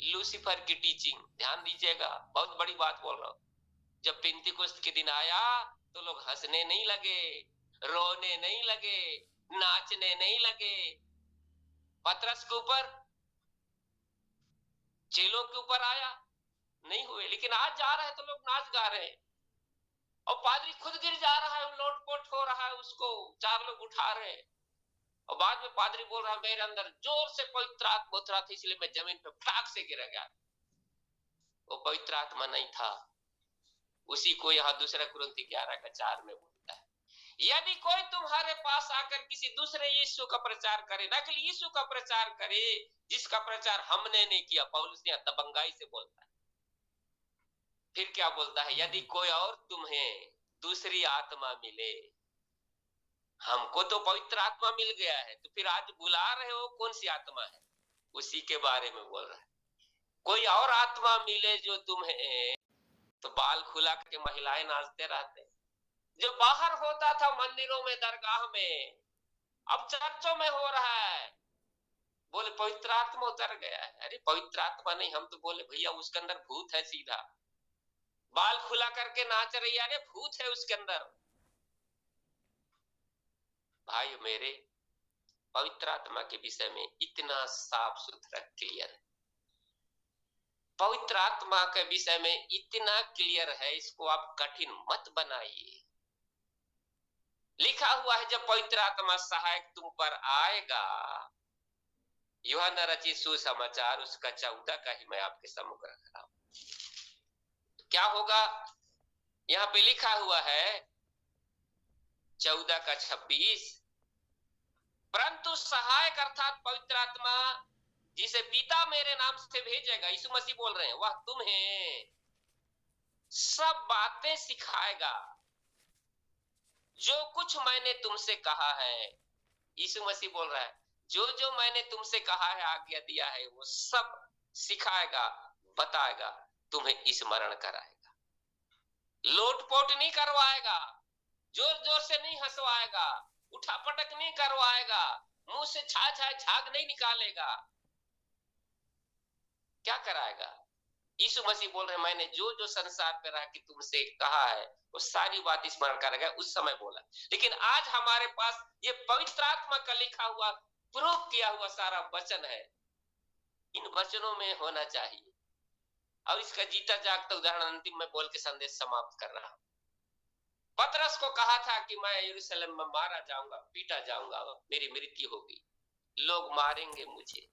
लूसीफर की टीचिंग, ध्यान दीजिएगा, बहुत बड़ी बात बोल रहा हूं। जब पेंतिकोस्त के दिन आया तो लोग हंसने नहीं लगे, रोने नहीं लगे, नाचने नहीं लगे। पतरस के ऊपर, चेलों के ऊपर आया, नहीं हुए। लेकिन आज जा रहे हैं तो लोग नाच गा रहे हैं, और पादरी खुद गिर जा रहा है, लोटपोट हो रहा है, उसको 4 लोग उठा रहे हैं। और बाद में पादरी बोल रहा है मेरे अंदर जोर से पवित्र आत्मा उतरा था, इसलिए मैं जमीन पे फटाक से गिर गया। वो पवित्र आत्मा नहीं था। उसी को यहाँ 2 कुरिन्थी 11:4 में बोलता है, यदि कोई तुम्हारे पास आकर किसी दूसरे यीशु का प्रचार करे, नकली यीशु का प्रचार करे, जिसका प्रचार हमने नहीं किया, पौलुस यहाँ दबंगाई से बोलता है। फिर क्या बोलता है? यदि कोई और तुम्हें दूसरी आत्मा मिले, हमको तो पवित्र आत्मा मिल गया है, तो फिर आज बुला रहे हो कौन सी आत्मा है? उसी के बारे में बोल रहा है। कोई और आत्मा मिले जो तुम्हें, तो बाल खुला के महिलाएं नाचते रहते, जो बाहर होता था मंदिरों में, दरगाह में, अब चर्चों में हो रहा है। बोले पवित्र आत्मा उतर गया है। अरे पवित्र आत्मा नहीं, हम तो बोले भैया उसके अंदर भूत है सीधा। बाल खुला करके नाच रही है, अरे भूत है उसके अंदर। भाई मेरे, पवित्र आत्मा के विषय में इतना साफ सुथरा क्लियर है, पवित्र आत्मा के विषय में इतना क्लियर है, इसको आप कठिन मत बनाइए। लिखा हुआ है जब पवित्र आत्मा सहायक तुम पर आएगा, यूहन्ना रचित सुसमाचार उसका 14 का ही मैं आपके सम्मुख रख रहा हूं। क्या होगा? यहाँ पे लिखा हुआ है 14:26, परंतु सहायक अर्थात पवित्र आत्मा जिसे पिता मेरे नाम से भेजेगा, यीशु मसीह बोल रहे हैं, वह तुम्हें सब बातें सिखाएगा, जो कुछ मैंने तुमसे कहा है। यीशु मसीह बोल रहा है जो जो मैंने तुमसे कहा है, आज्ञा दिया है, वो सब सिखाएगा, बताएगा, तुम्हें स्मरण कराएगा। लोटपोट नहीं करवाएगा, जोर जोर से नहीं हंसवाएगा, उठापटक नहीं करवाएगा, मुंह से छा छा झाग नहीं निकालेगा। क्या कराएगा? यीशु मसीह बोल रहे हैं, मैंने जो जो संसार पे रह के तुमसे कहा है वो सारी बात स्मरण करेगा, उस समय बोला। लेकिन आज हमारे पास ये पवित्र आत्मा का लिखा हुआ, प्रूफ किया हुआ सारा वचन है, इन वचनों में होना चाहिए। और इसका जीता जागता उदाहरण अंतिम में बोल के संदेश समाप्त कर रहा हूं। पतरस को कहा था कि मैं यरूशलेम में मारा जाऊंगा, पीटा जाऊंगा, मेरी मृत्यु होगी, लोग मारेंगे मुझे।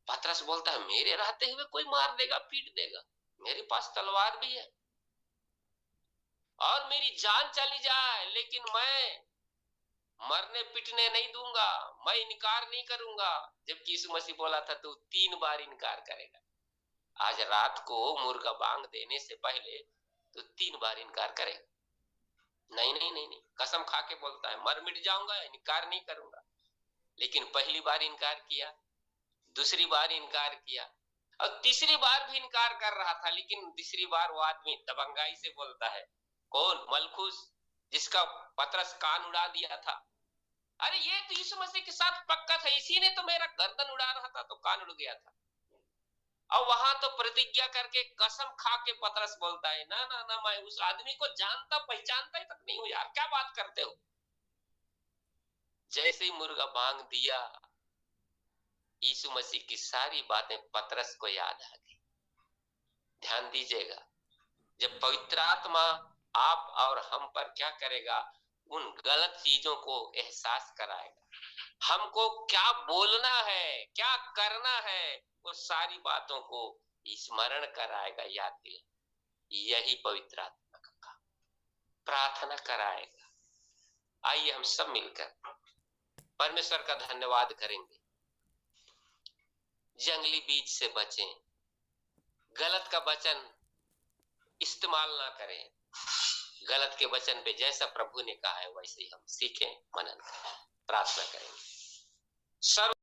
पतरस बोलता है, मेरे रहते हुए कोई मार देगा, पीट देगा, मेरे पास तलवार भी है और मेरी जान चली जाए, लेकिन मैं मरने पिटने नहीं दूंगा, मैं इनकार नहीं करूंगा। जबकि यीशु मसीह बोला था तू 3 बार इनकार करेगा। आज रात को मुर्गा बांग देने से पहले तो 3 बार इनकार करेगा। नहीं नहीं नहीं नहीं, कसम खा के बोलता है, मर मिट जाऊंगा, इनकार नहीं करूंगा। लेकिन पहली बार इनकार किया, दूसरी बार इनकार किया और तीसरी बार भी इनकार कर रहा था। लेकिन तीसरी बार वो आदमी दबंगाई से बोलता है, कौन? मलखुस, जिसका पतरस कान उड़ा दिया था। अरे ये तो यीशु मसीह के साथ पक्का था, इसी ने तो मेरा गर्दन उड़ा रहा था तो कान उड़ गया था। और वहां तो प्रतिज्ञा करके कसम खा के पतरस बोलता है, ना ना ना, मैं उस आदमी को जानता पहचानता ही तक नहीं हूं यार, क्या बात करते हो। जैसे ही मुर्गा बांग दिया, यीशु मसीह की सारी बातें पतरस को याद आ गई। ध्यान दीजिएगा, जब पवित्र आत्मा आप और हम पर क्या करेगा, उन गलत चीजों को एहसास कराएगा। हमको क्या बोलना है, क्या करना है, वो सारी बातों को स्मरण कराएगा, याद दिला। यही पवित्र आत्मा का काम, प्रार्थना कराएगा। आइए हम सब मिलकर परमेश्वर का धन्यवाद करेंगे। जंगली बीज से बचें, गलत का वचन इस्तेमाल ना करें, गलत के वचन पे जैसा प्रभु ने कहा है वैसे ही हम सीखें, मनन करें, प्रार्थना करेंगे। सर्व